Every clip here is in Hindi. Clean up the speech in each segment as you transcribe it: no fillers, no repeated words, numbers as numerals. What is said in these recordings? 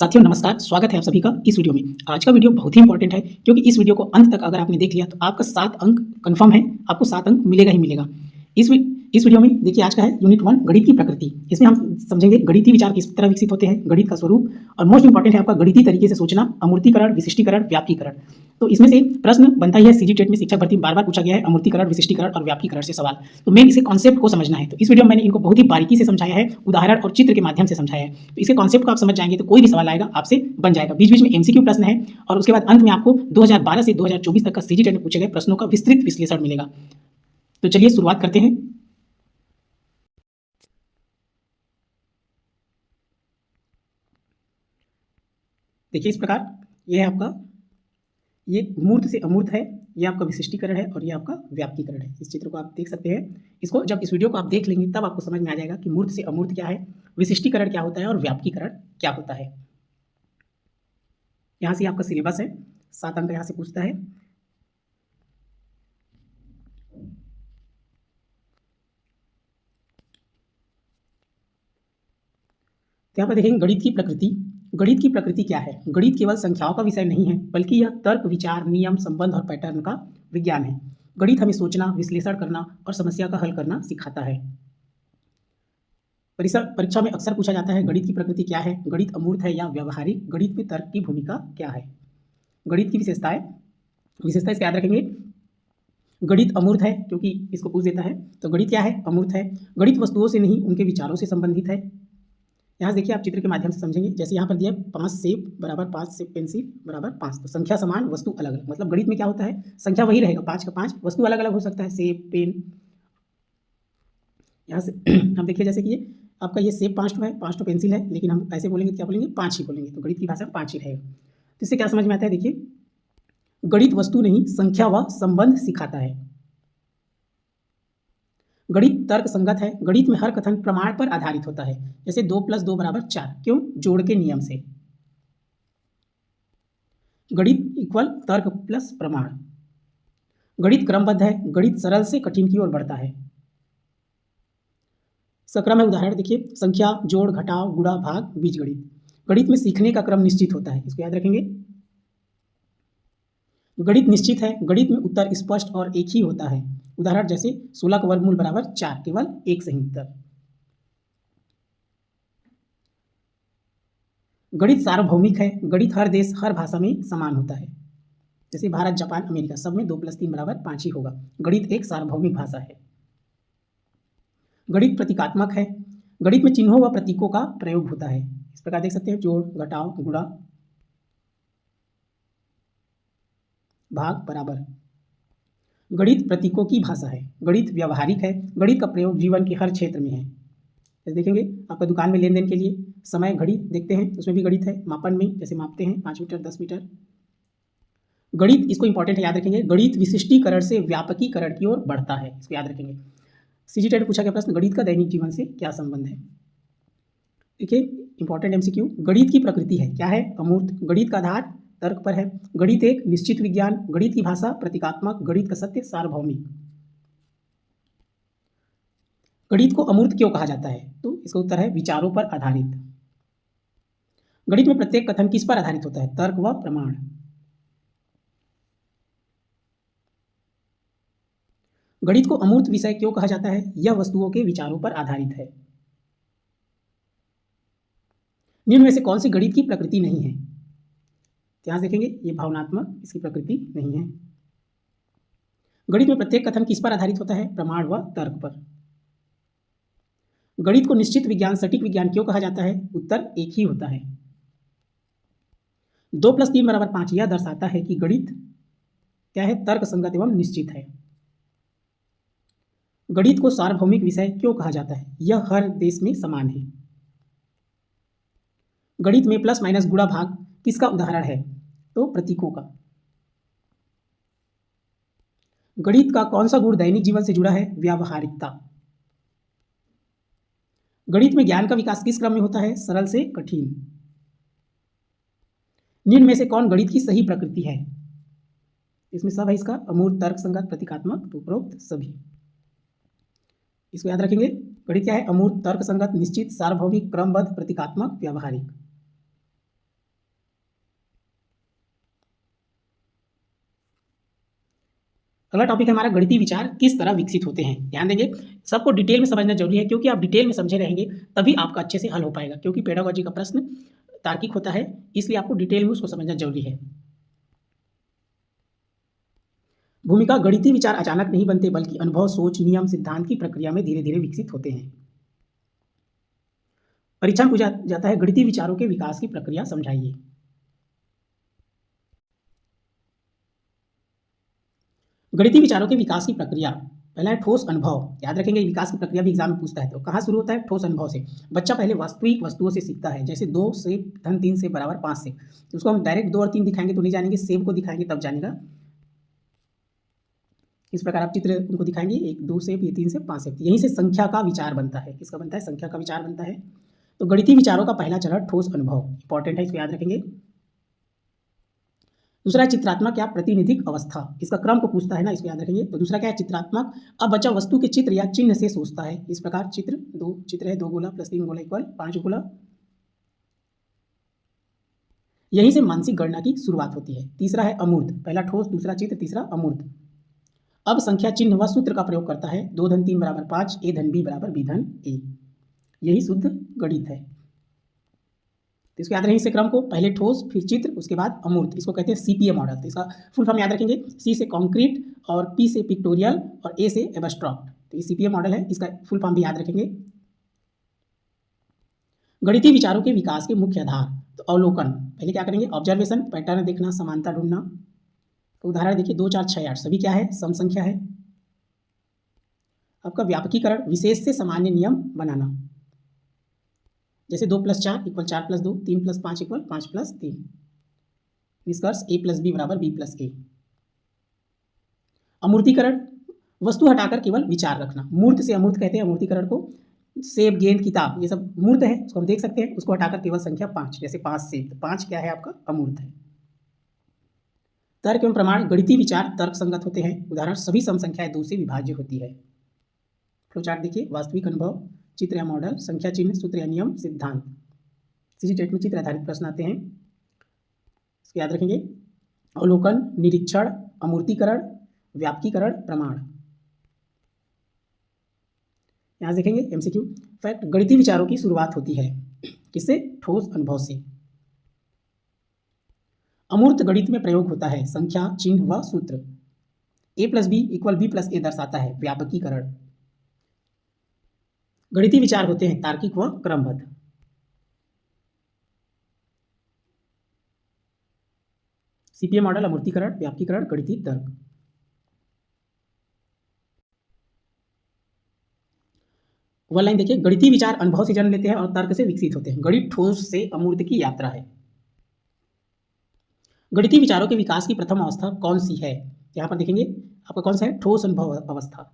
साथियों नमस्कार, स्वागत है आप सभी का इस वीडियो में। आज का वीडियो बहुत ही इंपॉर्टेंट है क्योंकि इस वीडियो को अंत तक अगर आपने देख लिया तो आपका 7 अंक कंफर्म है, आपको 7 अंक मिलेगा ही मिलेगा। इस वीडियो में देखिए आज का है यूनिट 1 गणित की प्रकृति। इसमें हम समझेंगे गणितीय विचार किस तरह विकसित होते हैं, गणित का स्वरूप और मोस्ट इंपॉर्टेंट है आपका गणितीय तरीके से सोचना, अमूर्तीकरण, विशिष्टीकरण, व्यापकीकरण। तो इसमें से प्रश्न बनता ही है, सीजी टेट में शिक्षक भर्ती में बार-बार पूछा गया है अमूर्तीकरण, विशिष्टीकरण और व्यापकीकरण से सवाल। तो मेन इसे कॉन्सेप्ट को समझना है। तो इस वीडियो में मैंने इनको बहुत ही बारीकी से समझाया है, उदाहरण और चित्र के माध्यम से समझाया है। तो इसके कॉन्सेप्ट को आप समझ जाएंगे तो कोई भी सवाल आएगा आपसे बन जाएगा। बीच-बीच में एमसीक्यू प्रश्न है और उसके बाद अंत में आपको 2012 से 2024 तक का सीजी टेट में पूछे गए प्रश्नों का विस्तृत विश्लेषण मिलेगा। तो चलिए शुरुआत करते हैं। देखिए इस प्रकार ये है आपका, ये मूर्त से अमूर्त है, ये आपका विशिष्टीकरण है और ये आपका व्यापकीकरण है। इस चित्र को आप देख सकते हैं। इसको जब इस वीडियो को आप देख लेंगे तब आपको समझ में आ जाएगा कि मूर्त से अमूर्त क्या है, विशिष्टीकरण क्या होता है और व्यापकीकरण क्या होता है। यहाँ से आपका सिलेबस है, 7 अंक यहाँ से पूछता है। यहाँ पर देखेंगे गणित की प्रकृति। गणित की प्रकृति क्या है? गणित केवल संख्याओं का विषय नहीं है बल्कि यह तर्क, विचार, नियम, संबंध और पैटर्न का विज्ञान है। गणित हमें सोचना, विश्लेषण करना और समस्या का हल करना सिखाता है। परीक्षा में अक्सर पूछा जाता है गणित की प्रकृति क्या है, गणित अमूर्त है या व्यवहारिक, गणित में तर्क की भूमिका क्या है। गणित की विशेषता इसका याद रखेंगे। गणित अमूर्त है क्योंकि इसको पूछ देता है। तो गणित क्या है? अमूर्त है। गणित वस्तुओं से नहीं उनके विचारों से संबंधित है। यहाँ देखिए आप चित्र के माध्यम से समझेंगे। जैसे यहाँ पर दिया 5 सेब बराबर 5 सेब पेंसिल बराबर 5, तो संख्या समान वस्तु अलग अलग। मतलब गणित में क्या होता है, संख्या वही रहेगा 5 का 5, वस्तु अलग अलग हो सकता है, सेब, पेन। यहाँ से हम देखिए जैसे कि ये आपका ये सेब 5 है, 5 पेंसिल है, लेकिन हम ऐसे बोलेंगे क्या बोलेंगे, 5 ही बोलेंगे। तो गणित की भाषा में 5 ही रहेगा। तो इससे क्या समझ में आता है, देखिए गणित वस्तु नहीं संख्या व संबंध सिखाता है। गणित तर्क संगत है। गणित में हर कथन प्रमाण पर आधारित होता है। जैसे 2 + 2 = 4, क्यों? जोड़ के नियम से। गणित इक्वल तर्क प्लस प्रमाण। गणित क्रमबद्ध है। गणित सरल से कठिन की ओर बढ़ता है। सक्रम है उदाहरण देखिए, संख्या, जोड़, घटाव, गुणा, भाग, बीजगणित। गणित में सीखने का क्रम निश्चित होता है, इसको याद रखेंगे। गणित निश्चित है। गणित में उत्तर स्पष्ट और एक ही होता है। उदाहरण जैसे 16 का वर्गमूल बराबर 4, केवल एक सही उत्तर। गणित सार्वभौमिक है। गणित हर देश हर भाषा में समान होता है। जैसे भारत, जापान, अमेरिका सब में 2 + 3 = 5 ही होगा। गणित एक सार्वभौमिक भाषा है। गणित प्रतीकात्मक है। गणित में चिन्हों व प्रतीकों का प्रयोग होता है। इस प्रकार देख सकते हैं, जोड़, घटाव, गुणा, भाग, बराबर। गणित प्रतीकों की भाषा है। गणित व्यवहारिक है। गणित का प्रयोग जीवन के हर क्षेत्र में है। जैसे देखेंगे आपका दुकान में लेन देन के लिए समय घड़ी देखते हैं, उसमें भी गणित है। मापन में जैसे मापते हैं 5 मीटर 10 मीटर। गणित, इसको इंपॉर्टेंट है, याद रखेंगे। गणित विशिष्टीकरण से व्यापकीकरण की ओर बढ़ता है, इसको याद रखेंगे। सीजी टेट पूछा गया प्रश्न, गणित का दैनिक जीवन से क्या संबंध है। देखिए इंपॉर्टेंट एमसीक्यू, गणित की प्रकृति है क्या है, अमूर्त। गणित का आधार तर्क पर है। गणित एक निश्चित विज्ञान। गणित की भाषा प्रतीकात्मक। गणित का सत्य सार्वभौमिक। गणित को अमूर्त क्यों कहा जाता है, तो इसका उत्तर है विचारों पर आधारित। गणित में प्रत्येक कथन किस पर आधारित होता है, तर्क व प्रमाण। गणित को अमूर्त विषय क्यों कहा जाता है, यह वस्तुओं के विचारों पर आधारित है। निम्न में से कौन सी गणित की प्रकृति नहीं है, यहाँ देखेंगे ये भावनात्मक, इसकी प्रकृति नहीं है। गणित में प्रत्येक कथन किस पर आधारित होता है, प्रमाण व तर्क पर। गणित को निश्चित विज्ञान, सटीक विज्ञान क्यों कहा जाता है, उत्तर एक ही होता है। 2 + 3 = 5 यह दर्शाता है कि गणित क्या है, तर्क संगत एवं निश्चित है। गणित को सार्वभौमिक विषय क्यों कहा जाता है, यह हर देश में समान है। गणित में प्लस माइनस गुणा भाग किसका उदाहरण है, तो प्रतीकों का। गणित का कौन सा गुण दैनिक जीवन से जुड़ा है, व्यावहारिकता। गणित में ज्ञान का विकास किस क्रम में होता है, सरल से कठिन। निम्न में से कौन गणित की सही प्रकृति है, इसमें सब है इसका, अमूर्त, तर्क संगत, प्रतीकात्मक, उपरोक्त सभी। इसको याद रखेंगे। गणित क्या है, अमूर्त, तर्क संगत, निश्चित, सार्वभौमिक, क्रमबद्ध, प्रतीकात्मक, व्यावहारिक। अगला टॉपिक है हमारा गणितीय विचार किस तरह विकसित होते हैं। ध्यान देंगे, सबको डिटेल में समझना जरूरी है, क्योंकि आप डिटेल में समझे रहेंगे तभी आपका अच्छे से हल हो पाएगा, क्योंकि पेडागोजी का प्रश्न तार्किक होता है, इसलिए आपको डिटेल में उसको समझना जरूरी है। भूमिका, गणितीय विचार अचानक नहीं बनते, बल्कि अनुभव, सोच, नियम, सिद्धांत की प्रक्रिया में धीरे धीरे विकसित होते हैं। परीक्षा में पूछा जाता है, गणितीय विचारों के विकास की प्रक्रिया समझाइए। गणितीय विचारों के विकास की प्रक्रिया, पहला है ठोस अनुभव। याद रखेंगे, विकास की प्रक्रिया भी एग्जाम में पूछता है, तो कहाँ शुरू होता है? ठोस अनुभव से। बच्चा पहले वास्तविक वस्तुओं से सीखता है, जैसे 2 से धन 3 से बराबर 5 से। तो उसको हम डायरेक्ट 2 और 3 दिखाएंगे तो नहीं जानेंगे, सेब को दिखाएंगे तब जानेगा। इस प्रकार आप चित्र उनको दिखाएंगे, 1 2 सेब, ये 3 सेब, 5 सेब। यहीं से संख्या का विचार बनता है। किसका बनता है? संख्या का विचार बनता है। तो गणितीय विचारों का पहला चरण ठोस अनुभव, इंपॉर्टेंट है, इसको याद रखेंगे। दूसरा है चित्रात्मक या प्रातिनिधिक अवस्था, इसका क्रम को पूछता है ना, इसको याद रखेंगे। तो दूसरा क्या है? चित्रात्मक। अब बच्चा वस्तु के चित्र या चिन्ह से सोचता है। इस प्रकार चित्र, 2 चित्र है, 2 गोला प्लस 3 गोला इक्वल 5 गोला। यहीं से मानसिक गणना की शुरुआत होती है। तीसरा है अमूर्त, पहला ठोस, दूसरा चित्र, तीसरा अमूर्त। अब संख्या, चिन्ह व सूत्र का प्रयोग करता है। 2 धन 3 बराबर 5, a धन b बराबर b धन a। यही शुद्ध गणित है। तो इसको याद रखेंगे, इसे क्रम को, पहले ठोस, फिर चित्र, उसके बाद अमूर्त। इसको कहते हैं सीपीए मॉडल। तो इसका फुल फॉर्म याद रखेंगे, सी से कॉन्क्रीट और पी से पिक्टोरियल और ए से एब्स्ट्रैक्ट। तो ये सीपीए मॉडल है, इसका फुल फॉर्म भी याद रखेंगे। गणितीय विचारों के विकास के मुख्य आधार, तो अवलोकन, पहले क्या करेंगे? ऑब्जर्वेशन, पैटर्न देखना, समानता ढूंढना। तो उदाहरण देखिए, 2 4 6 8 सभी क्या है? सम संख्या है। आपका व्यापकीकरण, विशेष से सामान्य नियम बनाना, जैसे 2 + 4 = 4 + 2, 3 + 5 = 5 + 3। निष्कर्ष, a + b बराबर b + a। अमूर्तीकरण, वस्तु हटाकर केवल विचार रखना। मूर्त से अमूर्त कहते हैं अमूर्तीकरण को। सेब, गेंद, किताब, ये सब मूर्त है, उसको हम देख सकते हैं। उसको हटाकर केवल संख्या 5, जैसे 5 सेब, तो 5 क्या है? आपका अमूर्त है। तर्क एवं प्रमाण, गणितीय विचार तर्क संगत होते हैं। उदाहरण, सभी सम संख्याएं 2 से विभाज्य होती है। फ्लोचार्ट देखिए, वास्तविक अनुभव, चित्र या मॉडल, संख्या, चिन्ह, सूत्र या नियम, सिद्धांत। सीजी टेट में चित्र आधारित प्रश्न आते हैं, इसको याद रखेंगे। अवलोकन, निरीक्षण, अमूर्तीकरण, व्यापकीकरण, प्रमाण। यहाँ देखेंगे एमसीक्यू फैक्ट, गणितीय विचारों की शुरुआत होती है किससे? ठोस अनुभव से। अमूर्त गणित में प्रयोग होता है संख्या, चिन्ह व सूत्र। a + b = b + a दर्शाता है, व्यापकीकरण। गणितीय विचार होते हैं तार्किक व क्रमबद्ध। सीपीए मॉडल, अमूर्तीकरण, व्यापकीकरण, गणितीय तर्क। वन लाइन देखिए, गणितीय विचार अनुभव से जन्म लेते हैं और तर्क से विकसित होते हैं। गणित ठोस से अमूर्त की यात्रा है। गणितीय विचारों के विकास की प्रथम अवस्था कौन सी है? यहां पर देखेंगे आपका कौन सा है? ठोस अनुभव अवस्था।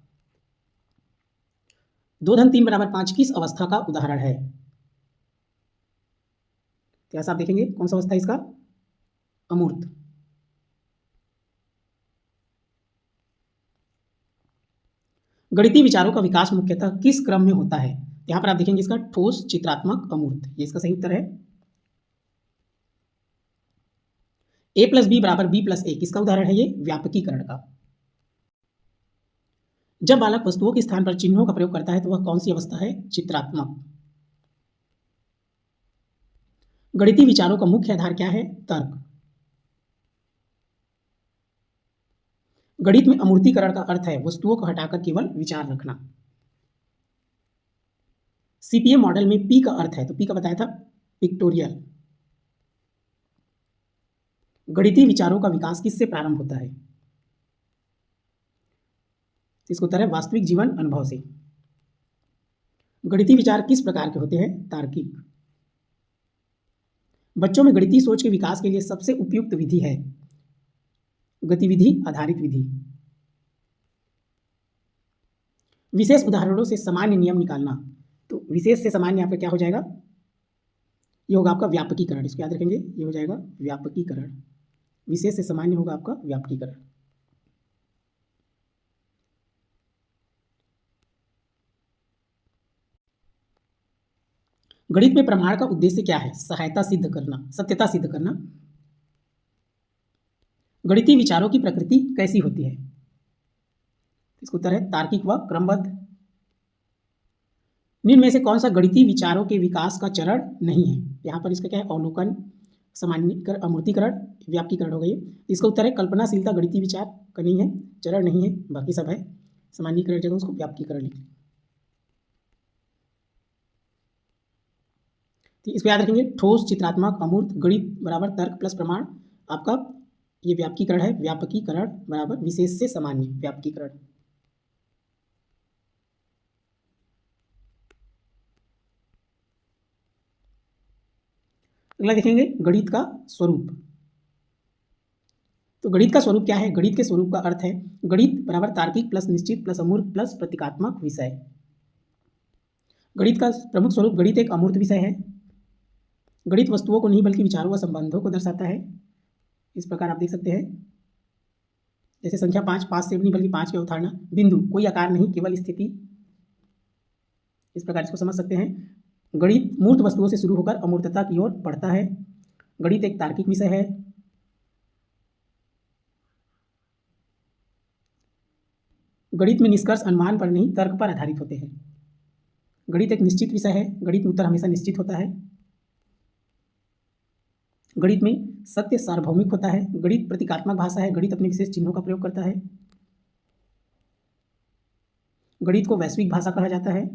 2 धन 3 बराबर 5 किस अवस्था का उदाहरण है? तो आप देखेंगे कौन सा अवस्था है इसका? अमूर्त। गणितीय विचारों का विकास मुख्यतः किस क्रम में होता है? यहां पर आप देखेंगे इसका ठोस, चित्रात्मक, अमूर्त, ये इसका सही उत्तर है। a + b बराबर b + a किसका उदाहरण है? ये व्यापकीकरण का। जब बालक वस्तुओं के स्थान पर चिन्हों का प्रयोग करता है तो वह कौन सी अवस्था है? चित्रात्मक। गणितीय विचारों का मुख्य आधार क्या है? तर्क। गणित में अमूर्तीकरण का अर्थ है वस्तुओं को हटाकर केवल विचार रखना। सीपीए मॉडल में पी का अर्थ है, तो पी का बताया था पिक्टोरियल। गणितीय विचारों का विकास किससे प्रारंभ होता है? इसको उत्तर है वास्तविक जीवन अनुभव से। गणितीय विचार किस प्रकार के होते हैं? तार्किक। बच्चों में गणितीय सोच के विकास के लिए सबसे उपयुक्त विधि है गतिविधि आधारित विधि। विशेष उदाहरणों से सामान्य नियम निकालना, तो विशेष से सामान्य यहाँ पे क्या हो जाएगा? ये होगा आपका व्यापकीकरण, इसको याद रखेंगे, ये हो जाएगा व्यापकीकरण। विशेष से सामान्य होगा आपका व्यापकीकरण। गणित में प्रमाण का उद्देश्य क्या है? सहायता सिद्ध करना, सत्यता सिद्ध करना। गणितीय विचारों की प्रकृति कैसी होती है? इसका उत्तर है तार्किक व क्रमबद्ध। निम्न में से कौन सा गणितीय विचारों के विकास का चरण नहीं है? यहाँ पर इसका क्या है? अवलोकन, सामान्यीकरण, अमूर्तीकरण, व्यापकीकरण हो गई। इसका उत्तर है कल्पनाशीलता गणितीय विचार का नहीं है, चरण नहीं है, बाकी सब है। सामान्यीकरण जगह उसको व्यापकीकरण लिख लें। तो इसको याद रखेंगे, ठोस, चित्रात्मक, अमूर्त, गणित बराबर तर्क प्लस प्रमाण। आपका ये व्यापकीकरण है, व्यापकीकरण बराबर विशेष से सामान्य, व्यापकीकरण। अगला देखेंगे गणित का स्वरूप। तो गणित का स्वरूप क्या है? गणित के स्वरूप का अर्थ है गणित बराबर तार्किक प्लस निश्चित प्लस अमूर्त प्लस प्रतीकात्मक विषय। गणित का प्रमुख स्वरूप, गणित एक अमूर्त विषय है। गणित वस्तुओं को नहीं बल्कि विचारों व संबंधों को दर्शाता है। इस प्रकार आप देख सकते हैं, जैसे संख्या 5, 5 से नहीं बल्कि 5 की अवधारणा, बिंदु कोई आकार नहीं केवल स्थिति। इस प्रकार इसको समझ सकते हैं। गणित मूर्त वस्तुओं से शुरू होकर अमूर्तता की ओर बढ़ता है। गणित एक तार्किक विषय है। गणित में निष्कर्ष अनुमान पर नहीं तर्क पर आधारित होते हैं। गणित एक निश्चित विषय है। गणित में उत्तर हमेशा निश्चित होता है। गणित में सत्य सार्वभौमिक होता है। गणित प्रतीकात्मक भाषा है। गणित अपने विशेष चिन्हों का प्रयोग करता है। गणित को वैश्विक भाषा कहा जाता है।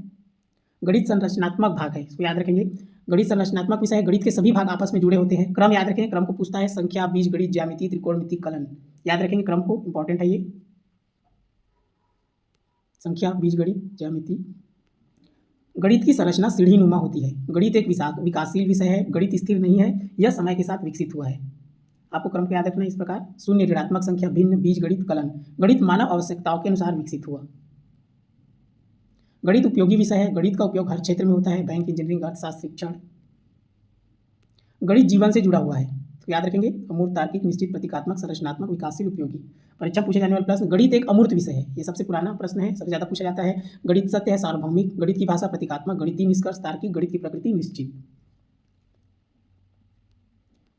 गणित संरचनात्मक भाग है, इसको याद रखेंगे। गणित संरचनात्मक विषय है। गणित के सभी भाग आपस में जुड़े होते हैं। क्रम याद रखेंगे, क्रम को पूछता है। संख्या, बीजगणित, ज्यामिति, त्रिकोणमिति, कलन, याद रखेंगे क्रम को, इंपॉर्टेंट है ये। संख्या, बीजगणित, ज्यामिति। गणित की संरचना सीढ़ीनुमा होती है। गणित एक विकासशील विषय है। गणित स्थिर नहीं है, यह समय के साथ विकसित हुआ है। आपको क्रम को याद रखना है इस प्रकार, शून्य, ऋणात्मक संख्या, भिन्न, बीजगणित, कलन। गणित मानव आवश्यकताओं के अनुसार विकसित हुआ। गणित उपयोगी विषय है। गणित का उपयोग हर क्षेत्र में होता है, बैंक, इंजीनियरिंग, अर्थशास्त्र, शिक्षण। गणित जीवन से जुड़ा हुआ है, तो याद रखेंगे अमूर्त, तार्किक, निश्चित, प्रतीकात्मक, संरचनात्मक, विकासशील, उपयोगी। परीक्षा पूछे जाने वाला प्रश्न, गणित एक अमूर्त विषय है, ये सबसे पुराना प्रश्न है, सबसे ज़्यादा पूछा जाता है। गणित सत्य है, सार्वभौमिक। गणित की भाषा प्रतीकात्मक। गणितीय निष्कर्ष तार्किक। गणित की प्रकृति निश्चित।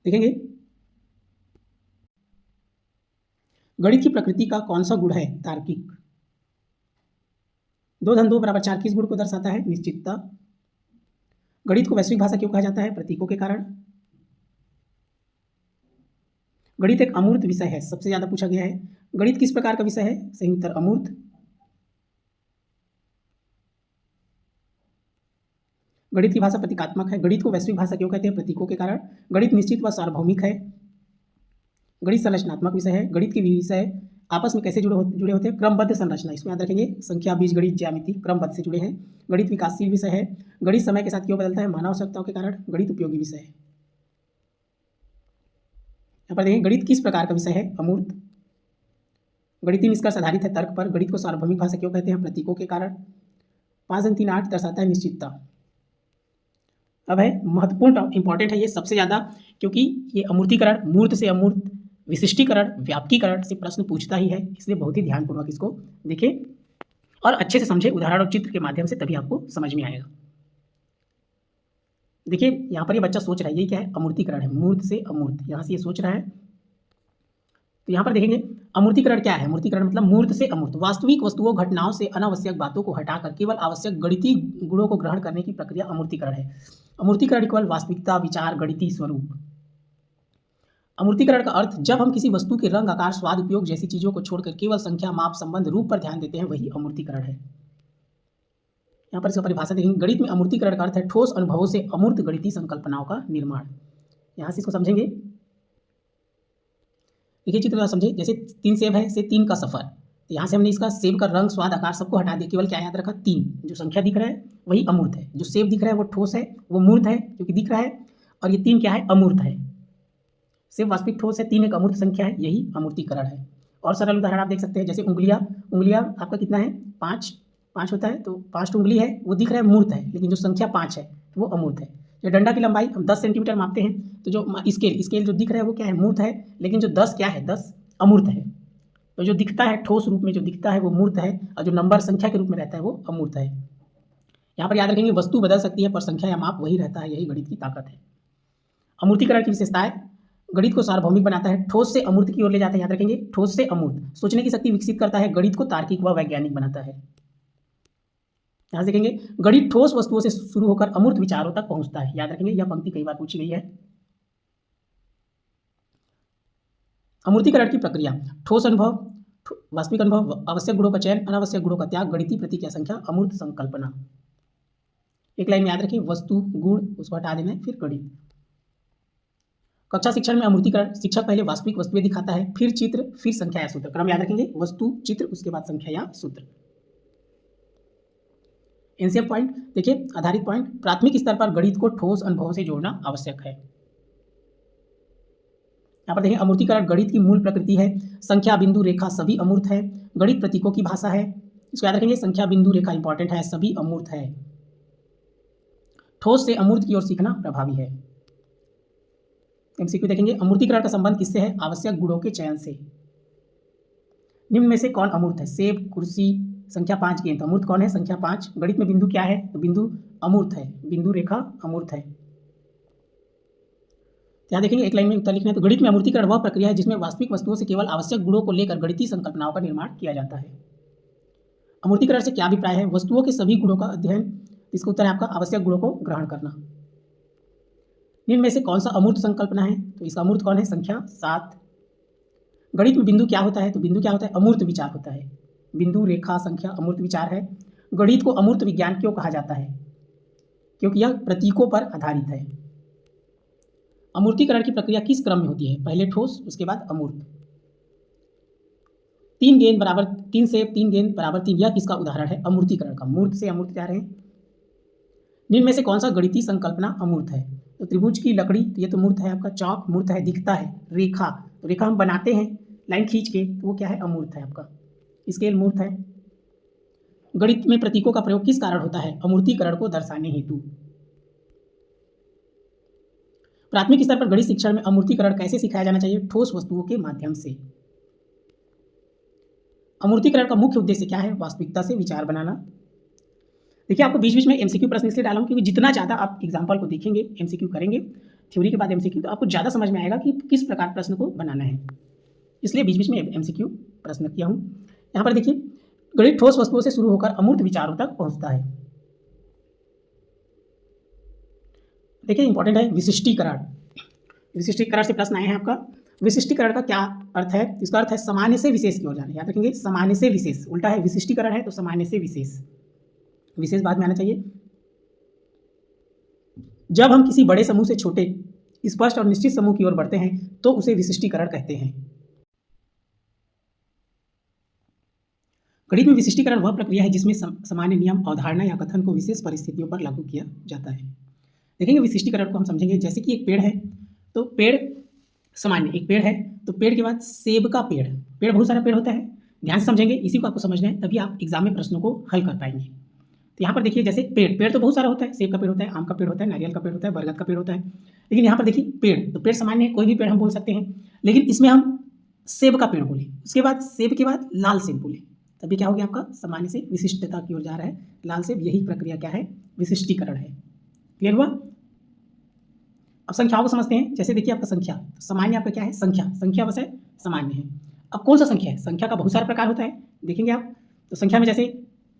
देखेंगे गणित की प्रकृति का कौन सा गुण है? तार्किक। 2 धन 2 बराबर 4 किस गुण को दर्शाता है? निश्चितता। गणित को वैश्विक भाषा क्यों कहा जाता है? प्रतीकों के कारण। गणित एक अमूर्त विषय है, सबसे ज्यादा पूछा गया है। गणित किस प्रकार का विषय है? सही उत्तर अमूर्त। गणित की भाषा प्रतीकात्मक है। गणित को वैश्विक भाषा क्यों कहते हैं? प्रतीकों के कारण। गणित निश्चित व सार्वभौमिक है। गणित संरचनात्मक विषय है। गणित के विषय आपस में कैसे जुड़े होते हैं? क्रमबद्ध संरचना, इसको याद रखेंगे। संख्या, बीजगणित, ज्यामिति क्रमबद्ध से जुड़े हैं। गणित विकासशील विषय है। गणित समय के साथ क्यों बदलता है? मानव आवश्यकताओं के कारण। गणित उपयोगी विषय है। यहाँ पर देखें गणित किस प्रकार का विषय है? अमूर्त। गणितीय निष्कर्ष आधारित है तर्क पर। गणित को सार्वभौमिक भाषा क्यों कहते हैं? प्रतीकों के कारण। 5 3 8 दर्शाता है निश्चितता। अब है महत्वपूर्ण, इंपॉर्टेंट है ये सबसे ज़्यादा, क्योंकि ये अमूर्तीकरण, मूर्त से अमूर्त, विशिष्टीकरण, व्यापकीकरण से प्रश्न पूछता ही है, इसलिए बहुत ही ध्यानपूर्वक इसको देखें और अच्छे से समझे उदाहरण और चित्र के माध्यम से, तभी आपको समझ में आएगा। देखिए यहाँ पर ये बच्चा सोच रहा है ये क्या है? अमूर्तीकरण है, मूर्त से अमूर्त, यहाँ से ये सोच रहा है। तो यहाँ पर देखेंगे अमूर्तीकरण क्या है? अमूर्तीकरण मतलब मूर्त से अमूर्त, वास्तविक वस्तुओं, घटनाओं से अनावश्यक बातों को हटाकर केवल आवश्यक गणितीय गुणों को ग्रहण करने की प्रक्रिया अमूर्तीकरण है। अमूर्तीकरण केवल वास्तविकता, विचार, गणितीय स्वरूप। अमूर्तीकरण का अर्थ, जब हम किसी वस्तु के रंग, आकार, स्वाद, उपयोग जैसी चीजों को छोड़कर केवल संख्या, माप, संबंध, रूप पर ध्यान देते हैं, वही अमूर्तीकरण है। यहाँ पर इसका परिभाषा देखेंगे। गणित में अमूर्तीकरण का अर्थ है ठोस अनुभवों से अमूर्त गणितीय संकल्पनाओं का निर्माण। यहाँ से इसको समझेंगे। देखिए चित्र समझे, जैसे 3 सेब है, से 3 का सफर। तो यहाँ से हमने इसका सेब का रंग, स्वाद, आकार सबको हटा दिया, केवल क्या याद रखा? 3। जो संख्या दिख रहा है वही अमूर्त है, जो सेब दिख रहा है वो ठोस है, वो मूर्त है क्योंकि दिख रहा है, और ये 3 क्या है? अमूर्त है। सेब वास्तविक ठोस है, 3 एक अमूर्त संख्या है, यही अमूर्तीकरण है। और सरल उदाहरण आप देख सकते हैं, जैसे उंगलियां आपका कितना है? 5 होता है, तो 5 उंगली है, वो दिख रहा है मूर्त है, लेकिन जो संख्या 5 है तो वो अमूर्त है। जो डंडा की लंबाई हम 10 सेंटीमीटर मापते हैं, तो जो स्केल जो दिख रहा है वो क्या है? मूर्त है, लेकिन जो 10 क्या है? 10 अमूर्त है। तो जो दिखता है ठोस रूप में, जो दिखता है वो मूर्त है, और जो नंबर संख्या के रूप में रहता है वो अमूर्त है। यहाँ पर याद रखेंगे वस्तु बदल सकती है पर संख्या या माप वही रहता है, यही गणित की ताकत है। अमूर्तीकरण की विशेषताएं, गणित को सार्वभौमिक बनाता है, ठोस से अमूर्त की ओर ले जाता है, याद रखेंगे, ठोस से अमूर्त, सोचने की शक्ति विकसित करता है, गणित को तार्किक व वैज्ञानिक बनाता है। यहां से देखेंगे गणित ठोस वस्तुओं से शुरू होकर अमूर्त विचारों तक पहुंचता है, याद रखेंगे, यह पंक्ति कई बार पूछी गई है। अमूर्तीकरण की प्रक्रिया, ठोस अनुभव, वास्तविक अनुभव, आवश्यक गुणों का चयन, अनावश्यक गुणों का त्याग, गणितीय प्रतीक या संख्या, अमूर्त संकल्पना। एक लाइन में याद रखें, वस्तु गुण उसको हटा देना है, फिर गणित। कक्षा शिक्षण में अमूर्तीकरण, शिक्षक पहले वास्तविक वस्तुएं दिखाता है, फिर चित्र, फिर संख्या या सूत्र। क्रम याद रखेंगे, वस्तु, चित्र, उसके बाद संख्या या सूत्र। एनसीएफ पॉइंट देखिए, आधारित पॉइंट, प्राथमिक स्तर पर गणित को ठोस अनुभवों से जोड़ना आवश्यक है। यहाँ पर देखें, अमूर्तीकरण गणित की मूल प्रकृति है, संख्या, बिंदु, रेखा सभी अमूर्त है, गणित प्रतीकों की भाषा है। इसको याद रखेंगे, संख्या, बिंदु, रेखा इंपॉर्टेंट है, सभी अमूर्त है। ठोस से अमूर्त की ओर सीखना प्रभावी है। एमसीक्यू देखेंगे, अमूर्तीकरण का संबंध किससे है? आवश्यक गुणों के चयन से। निम्न में से कौन अमूर्त है? सेब, कुर्सी, संख्या 5 गेंद। तो अमूर्त कौन है? संख्या 5। गणित में बिंदु क्या है? तो बिंदु अमूर्त है, बिंदु रेखा अमूर्त है। यहाँ देखेंगे, एक लाइन में उत्तर लिखना है। तो गणित में अमूर्तीकरण वह प्रक्रिया है जिसमें वास्तविक वस्तुओं से केवल आवश्यक गुणों को लेकर गणितीय संकल्पनाओं का निर्माण किया जाता है। अमूर्तीकरण से क्या अभिप्राय है? वस्तुओं के सभी गुणों का अध्ययन। इसका उत्तर है आपका आवश्यक गुणों को ग्रहण करना। निम्न में से कौन सा अमूर्त संकल्पना है? तो इसका अमूर्त कौन है? संख्या 7। गणित में बिंदु क्या होता है? तो बिंदु क्या होता है? अमूर्त विचार होता है। बिंदु, रेखा, संख्या अमूर्त विचार है। गणित को अमूर्त विज्ञान क्यों कहा जाता है? क्योंकि यह प्रतीकों पर आधारित है। अमूर्तीकरण की प्रक्रिया किस क्रम में होती है? पहले ठोस, उसके बाद अमूर्त। 3 गेंद बराबर 3 सेब, 3 गेंद बराबर 3, यह किसका उदाहरण है? अमूर्तीकरण का। मूर्त से अमूर्त जा रहे हैं। निम्न में से कौन सा गणितीय संकल्पना अमूर्त है? तो त्रिभुज की लकड़ी, तो ये तो मूर्त है आपका। चौक मूर्त है, दिखता है। रेखा, तो रेखा हम बनाते हैं लाइन खींच के, तो वो क्या है? अमूर्त है आपका। स्केल मूर्त है। गणित में प्रतीकों का प्रयोग किस कारण होता है? अमूर्तीकरण को दर्शाने हेतु। प्राथमिक स्तर पर गणित शिक्षण में अमूर्तीकरण कैसे सिखाया जाना चाहिए? ठोस वस्तुओं के माध्यम से। अमूर्तीकरण का मुख्य उद्देश्य क्या है? वास्तविकता से विचार बनाना। देखिए, आपको बीच बीच में एमसीक्यू प्रश्न इसलिए डाला हूं क्योंकि जितना ज़्यादा आप एग्जाम्पल को देखेंगे, एमसीक्यू करेंगे, थ्योरी के बाद एमसीक्यू, तो आपको ज़्यादा समझ में आएगा कि किस प्रकार प्रश्न को बनाना है। इसलिए बीच बीच में एमसीक्यू प्रश्न किया हूँ। यहाँ पर देखिए, गणित ठोस वस्तुओं से शुरू होकर अमूर्त विचारों तक पहुँचता है। देखिए, इंपॉर्टेंट है विशिष्टीकरण। विशिष्टीकरण से प्रश्न आए हैं आपका। विशिष्टीकरण का क्या अर्थ है? इसका अर्थ है सामान्य से विशेष की ओर जाना। याद रखेंगे, सामान्य से विशेष, उल्टा है, विशिष्टीकरण है तो सामान्य से विशेष, विशेष बाद में आना चाहिए। जब हम किसी बड़े समूह से छोटे, स्पष्ट और निश्चित समूह की ओर बढ़ते हैं तो उसे विशिष्टीकरण कहते हैं। गणित में विशिष्टीकरण वह प्रक्रिया है जिसमें सामान्य नियम, अवधारणा या कथन को विशेष परिस्थितियों पर लागू किया जाता है। देखेंगे विशिष्टीकरण को हम समझेंगे, जैसे कि एक पेड़ है, तो पेड़ सामान्य एक पेड़ है, तो पेड़ के बाद सेब का पेड़, पेड़ बहुत सारा पेड़ होता है, ध्यान से समझेंगे, इसी को आपको समझना है, तभी आप एग्जाम में प्रश्नों को हल कर पाएंगे। तो यहाँ पर देखिए, जैसे पेड़ तो बहुत सारा होता है, सेब का पेड़ होता है, आम का पेड़ होता है, नारियल का पेड़ होता है, बरगद का पेड़ होता है, लेकिन यहाँ पर देखिए पेड़, तो पेड़ सामान्य है, कोई भी पेड़ हम बोल सकते हैं, लेकिन इसमें हम सेब का पेड़ बोले, उसके बाद सेब के बाद लाल सेब बोले, तभी क्या हो गया आपका? सामान्य से विशिष्टता की ओर जा रहा है लाल सेब। यही प्रक्रिया क्या है? विशिष्टीकरण है। क्लियर हुआ? अब संख्याओं को समझते हैं। जैसे देखिए, आपका संख्या, तो सामान्य आपका क्या है? संख्या, संख्या बस है, सामान्य है। अब कौन सा संख्या है? संख्या का बहुत सारा प्रकार होता है, देखेंगे आप। तो संख्या में जैसे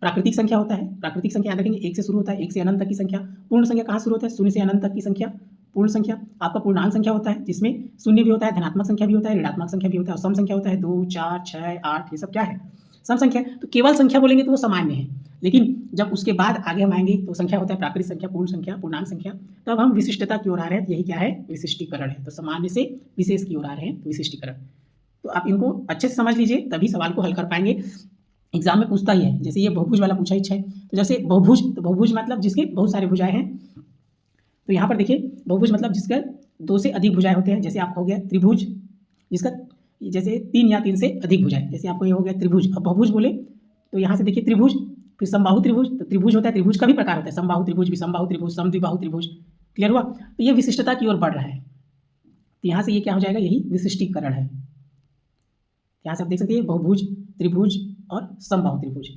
प्राकृतिक संख्या होता है, प्राकृतिक संख्या याद रखेंगे 1 से शुरू होता है, 1 से अनंत तक की संख्या। पूर्ण संख्या कहाँ शुरू होता है? 0 से अनंत तक की संख्या पूर्ण संख्या। आपका पूर्णांक संख्या होता है जिसमें शून्य भी होता है, धनात्मक संख्या भी होता है, ऋणात्मक संख्या भी होता है, और सम संख्या होता है 2, 4, 6, 8, ये सब क्या है? सम संख्या। तो केवल संख्या बोलेंगे तो वो सामान्य है, लेकिन जब उसके बाद आगे हम आएंगे तो संख्या होता है प्राकृतिक संख्या, पूर्ण संख्या, पूर्णांक संख्या, तब हम विशिष्टता की ओर आ रहे हैं। यही क्या है? विशिष्टीकरण है। तो सामान्य से विशेष की ओर आ रहे हैं, विशिष्टीकरण। तो आप इनको अच्छे से समझ लीजिए, तभी सवाल को हल कर पाएंगे। एग्जाम में पूछता ही है, जैसे ये बहुभुज वाला पूछा ही है, तो जैसे बहुभुज, तो बहुभुज मतलब जिसके बहुत सारे भुजाएं हैं। तो यहाँ पर देखिए, बहुभुज मतलब जिसका 2 से अधिक भुजाएं होते हैं। जैसे आपका हो गया त्रिभुज, जिसका जैसे 3 या 3 से अधिक भुजाएं, जैसे आपको ये हो गया त्रिभुज। अब बहुभुज बोले तो यहाँ से देखिए त्रिभुज, फिर समबाहु त्रिभुज। तो त्रिभुज होता है, त्रिभुज का भी प्रकार होता है, समबाहु त्रिभुज, विषमबाहु त्रिभुज, समद्विबाहु त्रिभुज। क्लियर हुआ? तो ये विशिष्टता की ओर बढ़ रहा है, तो यहाँ से ये क्या हो जाएगा? यही विशिष्टीकरण है। यहाँ से आप देख सकते हैं बहुभुज, त्रिभुज और समबाहु त्रिभुज।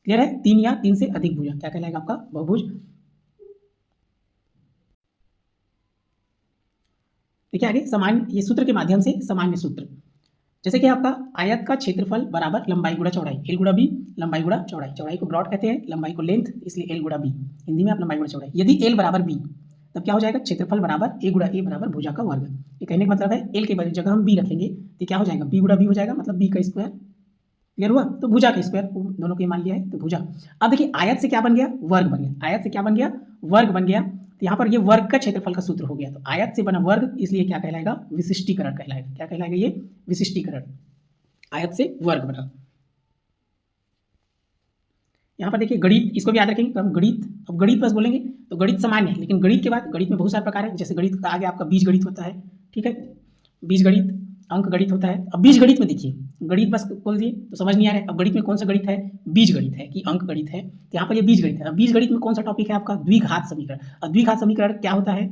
क्लियर है? 3 या 3 से अधिक भुजा क्या कहलाएगा? आपका बहुभुज। देखिए आगे सामान्य, ये सूत्र के माध्यम से सामान्य सूत्र, जैसे कि आपका आयत का क्षेत्रफल बराबर लंबाई गुणा चौड़ाई, एल गुणा बी, लंबाई गुणा चौड़ाई, चौड़ाई को ब्रॉड कहते हैं, लंबाई को लेंथ, इसलिए एल गुणा बी, हिंदी में आप लंबाई गुणा चौड़ाई। यदि एल बराबर बी तब क्या हो जाएगा, क्षेत्रफल बराबर ए गुणा ए बराबर भुजा का वर्ग। ये कहने का मतलब है एल के जगह हम बी रखेंगे तो क्या हो जाएगा, बी गुणा बी हो जाएगा, मतलब बी का स्क्वायर। क्लियर हुआ, तो भुजा का स्क्वायर दोनों को मान लिया है तो भुजा। अब देखिए आयत से क्या बन गया, वर्ग बन गया, आयत से क्या बन गया, वर्ग बन गया। तो यहाँ पर ये वर्ग का क्षेत्रफल का सूत्र हो गया, तो आयत से बना वर्ग, इसलिए क्या कहलाएगा, विशिष्टीकरण कहलाएगा। क्या कहलाएगा, ये विशिष्टीकरण, आयत से वर्ग बना। यहाँ पर देखिए गणित, इसको भी याद रखेंगे, तो हम गणित, अब गणित बस बोलेंगे तो गणित सामान्य है, लेकिन गणित के बाद गणित में बहुत सारे प्रकार है। जैसे गणित का आगे आपका बीज गणित होता है, ठीक है, बीज गणित, अंक गणित होता है। अब बीज गणित में देखिए, गणित बस बोल दिए तो समझ नहीं आ रहा है। अब गणित में कौन सा गणित है, बीज गणित है कि अंक गणित है, तो यहाँ पर ये बीज गणित है। अब बीज गणित में कौन सा टॉपिक है आपका, द्विघात समीकरण। अब द्विघात समीकरण क्या होता है,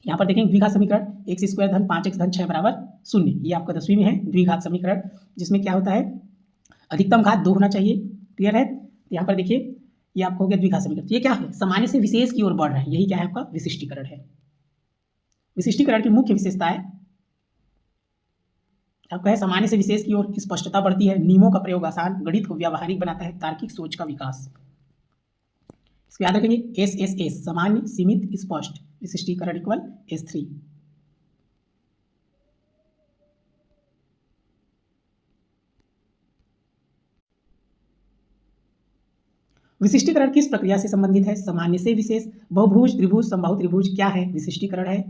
यहाँ पर देखेंगे द्विघात समीकरण x स्क्वायर धन 5x धन 6 बराबर 0, ये आपका 10वीं में है द्विघात समीकरण, जिसमें क्या होता है, अधिकतम घात 2 होना चाहिए। क्लियर है, यहाँ पर देखिए ये आपको हो गया द्विघात समीकरण। ये क्या है, सामान्य से विशेष की ओर बढ़ रहा है, यही क्या है आपका विशिष्टीकरण है। विशिष्टीकरण की मुख्य विशेषताएं आपका है, सामान्य से विशेष की ओर स्पष्टता बढ़ती है, नियमों का प्रयोग आसान, गणित को व्यावहारिक बनाता है, तार्किक सोच का विकास। इसको याद रखेंगे, एस एस एस, सामान्य, सीमित, स्पष्ट, विशिष्टीकरण इक्वल S3। विशिष्टीकरण किस प्रक्रिया से संबंधित है, सामान्य से विशेष, बहुभुज, त्रिभुज, समबाहु त्रिभुज क्या है, विशिष्टीकरण है।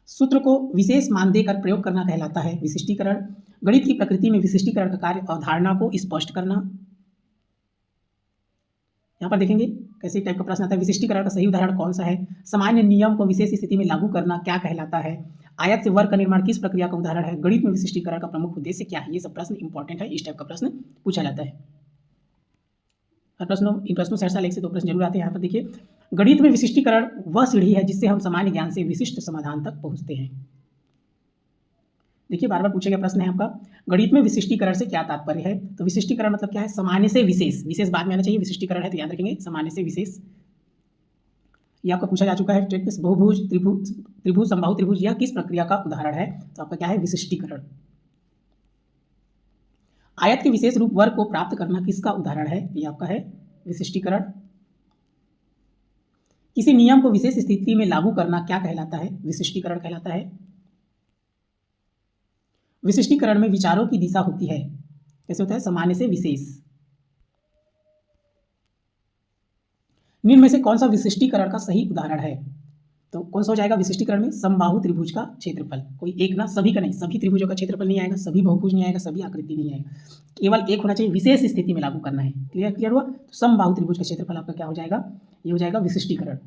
सूत्र को विशेष मान देकर प्रयोग करना कहलाता है विशिष्टीकरण। गणित की प्रकृति में विशिष्टीकरण का कार्य अवधारणा को स्पष्ट करना। यहाँ पर देखेंगे कैसे टाइप का प्रश्न आता है, विशिष्टीकरण का सही उदाहरण कौन सा है, सामान्य नियम को विशेष स्थिति में लागू करना क्या कहलाता है, आयत से वर्ग का निर्माण किस प्रक्रिया का उदाहरण है, गणित में विशिष्टीकरण का प्रमुख उद्देश्य क्या है। ये सब प्रश्न इंपॉर्टेंट है, इस टाइप का प्रश्न पूछा जाता है। हर प्रश्नों, इन प्रश्नों से हर साल 1 से 2 प्रश्न जरूर आते हैं। यहाँ पर देखिए, गणित में विशिष्टीकरण वह सीढ़ी है जिससे हम सामान्य ज्ञान से विशिष्ट समाधान तक पहुंचते हैं। देखिए बार बार पूछा गया प्रश्न है आपका, गणित में विशिष्टीकरण से क्या तात्पर्य है, तो विशिष्टीकरण मतलब क्या है, सामान्य से विशेष, विशेष बाद में आना चाहिए, विशिष्टीकरण है तो याद रखेंगे सामान्य से विशेष। ये आपका पूछा जा चुका है, बहुभुज, त्रिभुज, त्रिभुज, समबाहु त्रिभुज, यह किस प्रक्रिया का उदाहरण है, तो आपका क्या है, विशिष्टीकरण। आयत के विशेष रूप वर्ग को प्राप्त करना किसका उदाहरण है, ये आपका है विशिष्टीकरण। किसी नियम को विशेष स्थिति में लागू करना क्या कहलाता है, विशिष्टीकरण कहलाता है। विशिष्टीकरण में विचारों की दिशा होती है, कैसे होता है, सामान्य से विशेष। निम्न में से कौन सा विशिष्टीकरण का सही उदाहरण है, तो कौन सा हो जाएगा विशिष्टीकरण में, समबाहु त्रिभुज का क्षेत्रफल, कोई एक ना, सभी का नहीं, सभी त्रिभुजों का क्षेत्रफल नहीं आएगा, सभी बहुभुज नहीं आएगा, सभी आकृति नहीं आएगा, केवल एक होना चाहिए, विशेष स्थिति में लागू करना है। क्लियर हुआ, तो समबाहु त्रिभुज का क्षेत्रफल आपका क्या हो जाएगा, ये हो जाएगा विशिष्टीकरण।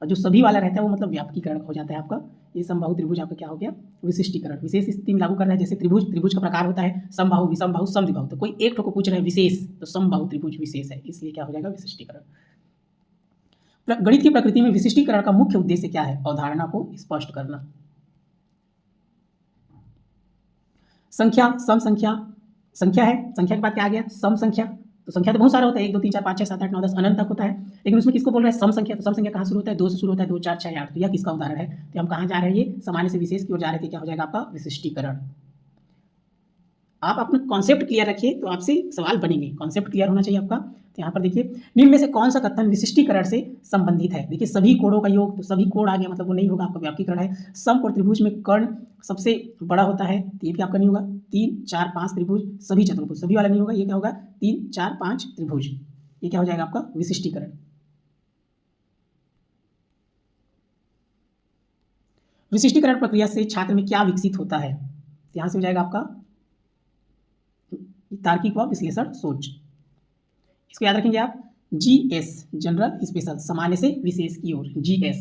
और जो सभी वाला रहता है वो मतलब व्यापकीकरण हो जाता है आपका। ये समबाहु त्रिभुज आपका क्या हो गया, विशिष्टीकरण, विशेष स्थिति में लागू करना है। जैसे त्रिभुज, त्रिभुज का प्रकार होता है समबाहु, विषमबाहु, समद्विबाहु, तो कोई एक को पूछ रहे हैं विशेष, तो समबाहु त्रिभुज विशेष है, इसलिए क्या हो जाएगा विशिष्टीकरण। गणित की प्रकृति में विशिष्टीकरण का मुख्य उद्देश्य क्या है, अवधारणा को स्पष्ट करना। संख्या, सम संख्या, संख्या है, संख्या के बाद क्या आ गया, सम संख्या। तो संख्या तो बहुत सारा होता है, 1 2 3 4 5 6 7 8 9 10 अनंत तक होता है, लेकिन उसमें किसको बोल रहे हैं, सम संख्या। तो सम संख्या कहाँ शुरू होता है, 2 से शुरू होता है, 2 4 6 8, तो यह किसका उदाहरण है, तो हम कहाँ जा रहे हैं, ये सामान्य से विशेष की ओर जा रहे थे, क्या हो जाएगा आपका विशिष्टीकरण। आप अपना कॉन्सेप्ट क्लियर रखिए तो आपसे सवाल बनेंगे, कॉन्सेप्ट क्लियर होना चाहिए आपका। तो यहाँ पर देखिए, निम्न में से कौन सा कथन विशिष्टीकरण से संबंधित है, देखिए सभी कोणों का योग, तो सभी कोण आ गया मतलब वो नहीं होगा, आपका व्यापकीकरण है। समकोण त्रिभुज में कर्ण सबसे बड़ा होता है, तो ये भी आपका नहीं होगा। 3 4 5 त्रिभुज, सभी चतुर्भुज, सभी वाला नहीं होगा, ये क्या होगा 3 4 5 त्रिभुज, ये क्या हो जाएगा आपका विशिष्टीकरण। विशिष्टीकरण प्रक्रिया से छात्र में क्या विकसित होता है, यहाँ से हो जाएगा आपका तार्किक व विश्लेषण सोच। इसको याद रखेंगे आप, GS जनरल स्पेशल, सामान्य से विशेष की ओर, GS।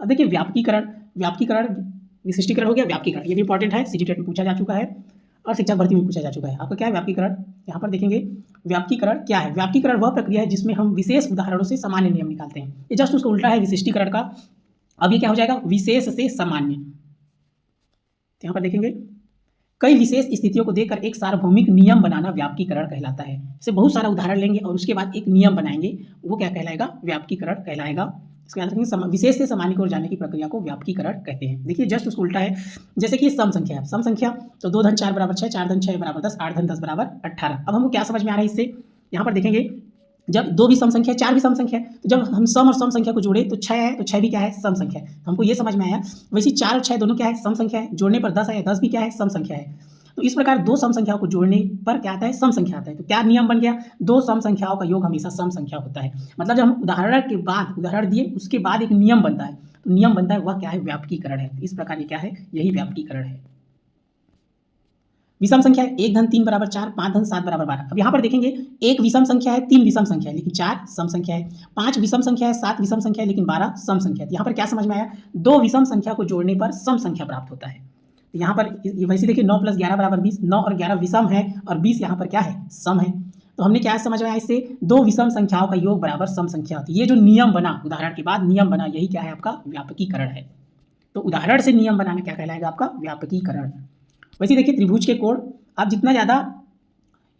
अब देखिए व्यापकीकरण, व्यापकीकरण, विशिष्टीकरण हो गया, व्यापकीकरण ये भी इंपॉर्टेंट है, सीजीटेट में पूछा जा चुका है और शिक्षक भर्ती में पूछा जा चुका है। आपका क्या है व्यापकीकरण, यहाँ पर देखेंगे व्यापकीकरण क्या है। व्यापकीकरण वह प्रक्रिया है जिसमें हम विशेष उदाहरणों से सामान्य नियम निकालते हैं, ये जस्ट उसको उल्टा है विशिष्टीकरण का। अब ये क्या हो जाएगा, विशेष से सामान्य। यहाँ पर देखेंगे कई विशेष स्थितियों को देखकर एक सार्वभौमिक नियम बनाना व्यापकीकरण कहलाता है। जैसे बहुत सारा उदाहरण लेंगे और उसके बाद एक नियम बनाएंगे, वो क्या कहलाएगा? व्यापकीकरण कहलाएगा। इसके याद रखेंगे, विशेष से सामान्य की ओर जाने की प्रक्रिया को व्यापकीकरण कहते हैं। देखिए जस्ट उसको उल्टा है। जैसे कि सम संख्या है, सम संख्या तो 2 धन 4 बराबर 6, 4 धन 6 बराबर 10, 8 धन 10 बराबर 18। अब हमको क्या समझ में आ रहा है इससे? यहाँ पर देखेंगे, जब 2 भी सम संख्या है, 4 भी सम संख्या है, तो जब हम सम और सम संख्या को जोड़े तो 6 है, तो 6 भी क्या है? सम संख्या है। तो हमको ये समझ में आया। वैसे 4 और 6 दोनों क्या है? सम संख्या है। जोड़ने पर 10 है, 10 भी क्या है? सम संख्या है। तो इस प्रकार दो सम संख्याओं को जोड़ने पर क्या आता है? सम संख्या आता है। तो क्या नियम बन गया? दो सम संख्याओं का योग हमेशा सम संख्या होता है। मतलब जब हम उदाहरण दिए उसके बाद एक नियम बनता है, तो नियम बनता है वह क्या है? व्यापकीकरण है। इस प्रकार ये क्या है? यही व्यापकीकरण है। विषम संख्या है, 1 धन 3 बराबर 4, 5 धन 7 बराबर 12। अब यहाँ पर देखेंगे, एक विषम संख्या है, 3 विषम संख्या है, लेकिन 4 सम संख्या है, 5 विषम संख्या है, 7 विषम संख्या है, लेकिन 12 सम संख्या है। यहाँ पर क्या समझ में आया? दो विषम संख्या को जोड़ने पर सम संख्या प्राप्त होता है। यहाँ पर वैसे देखिए 9 + 11 बराबर 20, 9 और 11 विषम है और 20 यहाँ पर क्या है? सम है। तो हमने क्या समझ में आया इससे? दो विषम संख्याओं का योग बराबर सम संख्या होती है। ये जो नियम बना, उदाहरण के बाद नियम बना, यही क्या है? आपका व्यापकीकरण है। तो उदाहरण से नियम बनाना क्या कहलाएगा? आपका व्यापकीकरण। वैसे देखिए त्रिभुज के कोण, आप जितना ज़्यादा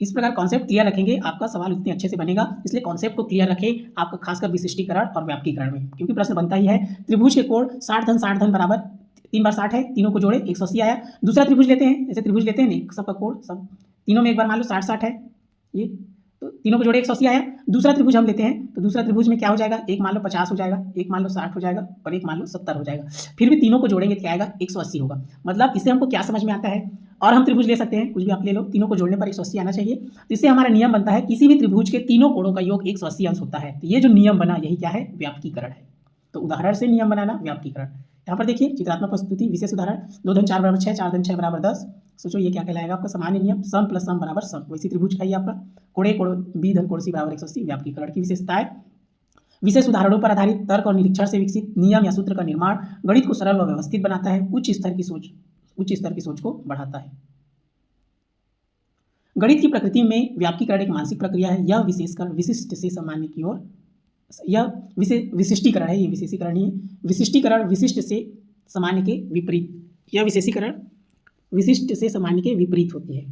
इस प्रकार कॉन्सेप्ट क्लियर रखेंगे, आपका सवाल उतने अच्छे से बनेगा। इसलिए कॉन्सेप्ट को क्लियर रखें, आपका खासकर विशिष्टीकरण और व्यापकीकरण में, क्योंकि प्रश्न बनता ही है। त्रिभुज के कोण 60 धन बराबर 3 बार 60 है, तीनों को जोड़े 180 आया। दूसरा त्रिभुज लेते हैं, जैसे त्रिभुज लेते हैं नहीं, सबका कोण सब तीनों में एक बार मान लो 60 है, ये तो तीनों को जोड़े 180 आया। दूसरा त्रिभुज हम लेते हैं, तो दूसरा त्रिभुज में क्या हो जाएगा? एक मान लो 50 हो जाएगा, एक मान लो 60 हो जाएगा और एक मान लो 70 हो जाएगा। फिर भी तीनों को जोड़ेंगे क्या आएगा? 180 होगा। मतलब इससे हमको क्या समझ में आता है? और हम त्रिभुज ले सकते हैं, कुछ भी आप ले लो, तीनों को जोड़ने पर 180 आना चाहिए। तो इससे हमारा नियम बनता है, किसी भी त्रिभुज के तीनों कोणों का योग 180 अंश होता है। तो ये जो नियम बना, यही क्या है? व्यापकीकरण है। तो उदाहरण से नियम बनाना व्यापकीकरण। यहाँ पर देखिए चित्रात्मक प्रस्तुति, विशेष उदाहरण, 2 धन 4 बराबर 6, 4 धन 6 बराबर 10। सोचो ये क्या कहलाएगा? आपका सामान्य नियम, सम प्लस सम बराबर सम। वैसे त्रिभुज का ही आपका कोणे कोण बी धन कोण सी बराबर 180। व्यापकीकरण की विशेषताएं, विशेष उदाहरणों पर आधारित तर्क और निरीक्षण से विकसित नियम या सूत्र का निर्माण गणित को सरल व व्यवस्थित बनाता है, उच्च स्तर की सोच को बढ़ाता है। गणित की प्रकृति में व्यापकीकरण एक मानसिक प्रक्रिया है। यह विशिष्ट से सामान्य की ओर, यह विशिष्टीकरण है, ये विशेषीकरण ही है। विशिष्टीकरण विशिष्ट से सामान्य के विपरीत, यह विशेषीकरण विशिष्ट से सामान्य के विपरीत होती है।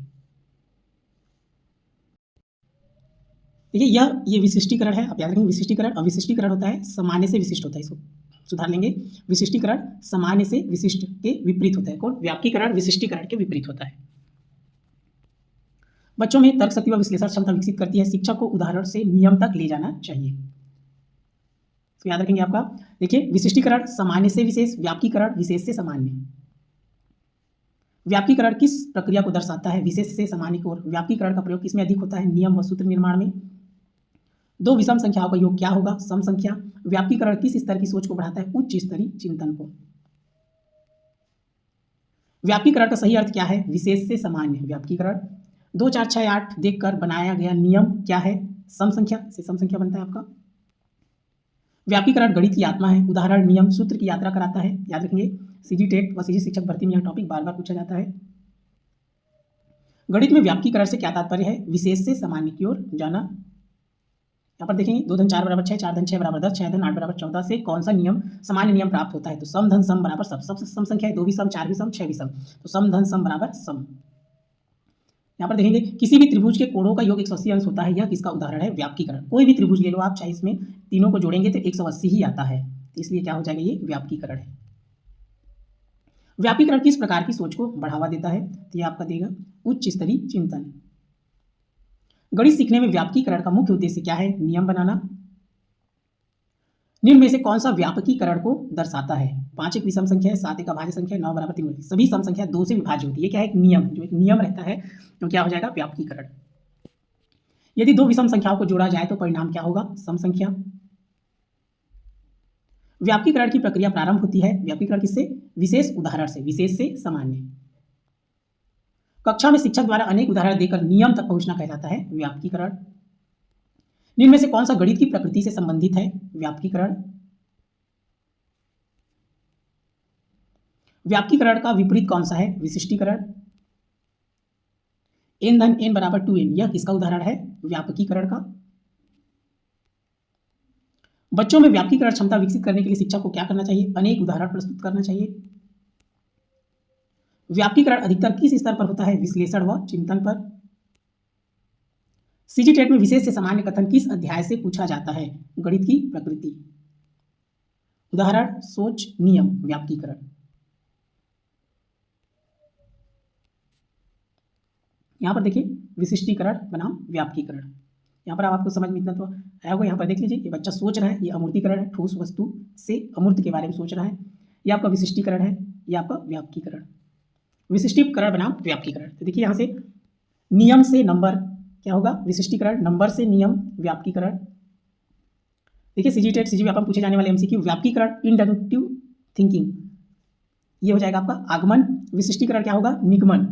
देखिए ये विशिष्टीकरण है, आप याद रखेंगे विशिष्टीकरण। और विशिष्टीकरण होता है सामान्य से विशिष्ट होता है, इसको सुधार लेंगे। विशिष्टीकरण सामान्य से विशिष्ट के विपरीत होता है। कौन? व्यापकीकरण विशिष्टीकरण के विपरीत होता है। बच्चों में तर्क शक्ति व विश्लेषण क्षमता विकसित करती है। शिक्षक को उदाहरण से नियम तक ले जाना चाहिए। तो याद रखेंगे आपका, देखिए विशिष्टीकरण सामान्य से विशेष, व्यापकीकरण विशेष से सामान्य। व्यापकीकरण किस प्रक्रिया को दर्शाता है? विशेष से सामान्य की ओर। व्यापकीकरण का प्रयोग किसमें अधिक होता है? नियम व सूत्र निर्माण में। दो विषम संख्याओं का योग क्या होगा? सम संख्या। व्यापकीकरण किस स्तर की सोच को बढ़ाता है? उच्च स्तरीय चिंतन को। व्यापकीकरण का सही अर्थ क्या है? विशेष से सामान्य। व्यापकीकरण 2 4 6 8 देखकर बनाया गया नियम क्या है? सम संख्या से सम संख्या बनता है आपका। व्यापकीकरण गणित की आत्मा है। उदाहरण, नियम, सूत्र की यात्रा कराता है। याद रखेंगे, सीजी टेट व सीजी शिक्षक भर्ती में यह टॉपिक बार बार पूछा जाता है। गणित में व्यापकीकरण से क्या तात्पर्य है? विशेष से सामान्य की ओर जाना। यहाँ पर देखेंगे 2 धन 4 बराबर 6, 4 धन 6 बराबर 10, 6 धन 8 बराबर 14 से कौन सा नियम सामान्य नियम प्राप्त होता है? तो सम धन सम बराबर सब सम संख्या है, 2 भी सम, 4 भी सम, 6 भी सम, तो सम धन सम बराबर सम। यहाँ पर देखेंगे किसी भी त्रिभुज के कोणों का योग 180 अंश होता है। यह किसका उदाहरण है? व्यापकीकरण। कोई भी त्रिभुज ले लो आप, चाहे इसमें तीनों को जोड़ेंगे तो 180 ही आता है, इसलिए क्या हो जाएगा? ये व्यापकीकरण है। व्यापकीकरण किस प्रकार की सोच को बढ़ावा देता है? तो ये आपका देगा उच्च स्तरीय चिंतन। गणित सीखने में व्यापकीकरण का मुख्य उद्देश्य क्या है? नियम बनाना। निम्न में से कौन सा व्यापकीकरण को दर्शाता है? 5 एक विषम संख्या है, 7 एक अभाज्य संख्या है, 9 बराबर 3 सभी सम संख्या 2 से विभाज्य होती है। ये क्या है? एक नियम, जो एक नियम रहता है, तो क्या हो जाएगा? व्यापकीकरण। यदि दो विषम संख्याओं को जोड़ा जाए तो परिणाम क्या होगा? सम संख्या। व्यापकीकरण की प्रक्रिया प्रारंभ होती है। व्यापकीकरण किससे? विशेष उदाहरण से, विशेष से सामान्य। कक्षा में शिक्षक द्वारा अनेक उदाहरण देकर नियम तक पहुंचना कहलाता है व्यापकीकरण। निम्न में से कौन सा गणित की प्रकृति से संबंधित है? व्यापकीकरण। व्यापकीकरण का विपरीत कौन सा है? विशिष्टीकरण। n धन n बराबर 2n, यह किसका उदाहरण है? व्यापकीकरण का। बच्चों में व्यापकीकरण क्षमता विकसित करने के लिए शिक्षक को क्या करना चाहिए? अनेक उदाहरण प्रस्तुत करना चाहिए। व्यापकीकरण अधिकतर किस स्तर पर होता है? विश्लेषण व चिंतन पर। सीजी टेट में विशेष से सामान्य कथन किस अध्याय से पूछा जाता है? गणित की प्रकृति। उदाहरण सोच नियम व्यापकीकरण। यहां पर देखिए विशिष्टीकरण बनाम व्यापकीकरण। यहाँ पर आपको समझ में इतना तो आया होगा। यहाँ पर देख लीजिए, ये बच्चा सोच रहा है, ये अमूर्तीकरण है, ठोस वस्तु से अमूर्त के बारे में सोच रहा है। ये आपका विशिष्टीकरण है, ये आपका व्यापकीकरण। विशिष्टीकरण बनाम व्यापकीकरण। तो देखिए यहाँ से नियम से नंबर क्या होगा? विशिष्टीकरण। नंबर से नियम व्यापकीकरण। देखिए सीजी टेट सीजी व्यापम पूछे जाने वाले एमसीक्यू। व्यापकीकरण इंडक्टिव थिंकिंग, ये हो जाएगा आपका आगमन। विशिष्टीकरण क्या होगा? निगमन।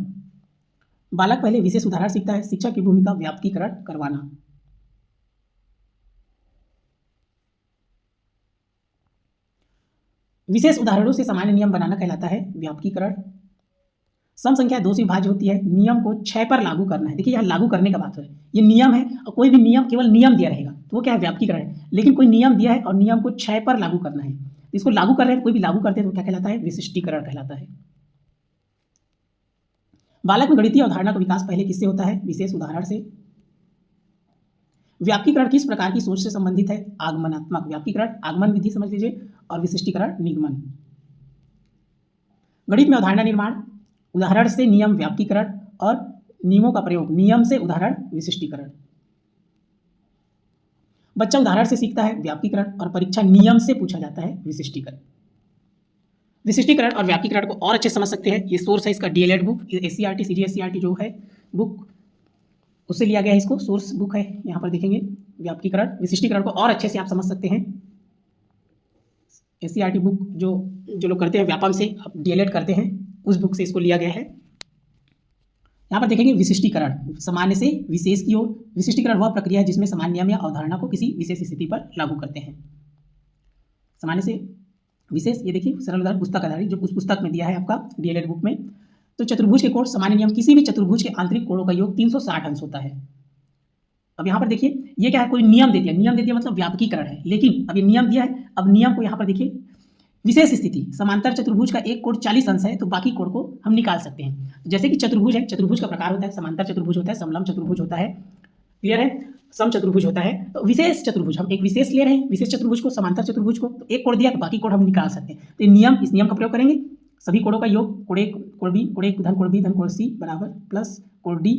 बालक पहले विशेष उदाहरण सीखता है, शिक्षक की भूमिका व्यापकीकरण करवाना। विशेष उदाहरणों से सामान्य नियम बनाना कहलाता है व्यापकीकरण। सम संख्या 2 से विभाज्य होती है, नियम को 6 पर लागू करना है। देखिए यहाँ लागू करने का बात है, ये नियम है और कोई भी नियम केवल नियम दिया रहेगा तो वो क्या है? व्यापकीकरण है। लेकिन कोई नियम दिया है और नियम को 6 पर लागू करना है, तो इसको लागू कर रहे हैं, कोई भी लागू करते हैं तो क्या कहलाता है? विशिष्टीकरण कहलाता है। बालक में गणितीय अवधारणा का विकास पहले किससे होता है? विशेष उदाहरण से। व्यापकीकरण किस प्रकार की सोच से संबंधित है? आगमनात्मक। व्यापकीकरण आगमन विधि समझ लीजिए और विशिष्टीकरण निगमन। गणित में अवधारणा निर्माण, उदाहरण से नियम व्यापकीकरण और नियमों का प्रयोग, नियम से उदाहरण विशिष्टीकरण। बच्चा उदाहरण से सीखता है व्यापकीकरण और परीक्षा नियम से पूछा जाता है विशिष्टीकरण। विशिष्टीकरण और व्यापकीकरण को और अच्छे समझ सकते हैं, ये सोर्स है इसका डीएलएड बुक, एससीईआरटी सीजीएससीईआरटी जो है बुक उससे लिया गया है, इसको सोर्स बुक है। यहाँ पर देखेंगे व्यापकीकरण विशिष्टीकरण को और अच्छे से आप समझ सकते हैं। एससीईआरटी बुक जो लोग करते हैं व्यापम से डीएलएड करते हैं, उस बुक से इसको लिया गया है। यहाँ पर देखेंगे विशिष्टीकरण सामान्य से विशेष की ओर। विशिष्टीकरण वह प्रक्रिया है जिसमें सामान्य नियम या अवधारणा को किसी विशेष स्थिति पर लागू करते हैं। सामान्य से विशेष, ये देखिए सरल उदाहरण पुस्तक आधारित जो उस पुस्तक में दिया है आपका डीएलएड बुक में। तो चतुर्भुज के कोण सामान्य नियम, किसी भी चतुर्भुज के आंतरिक कोणों का योग 360 अंश होता है। अब यहाँ पर देखिए ये क्या है? कोई नियम दे दिया, नियम दे दिया मतलब व्यापकीकरण है। लेकिन अब ये नियम दिया है, अब नियम को यहाँ पर देखिए विशेष स्थिति, समांतर चतुर्भुज का एक कोण 40 अंश है तो बाकी कोण को हम निकाल सकते हैं। जैसे कि चतुर्भुज है, चतुर्भुज का प्रकार होता है समांतर चतुर्भुज होता है, समलंब चतुर्भुज होता है, क्लियर है, सम चतुर्भुज होता है। तो विशेष चतुर्भुज हम एक विशेष ले रहे हैं, विशेष चतुर्भुज को, समांतर चतुर्भुज को, तो एक कोण दिया तो बाकी कोण हम निकाल सकते हैं। तो नियम, इस नियम का प्रयोग करेंगे, सभी कोणों का योग कोण एक कोण बी कोण एक धन कोण बी धन कोण सी बराबर प्लस कोण डी,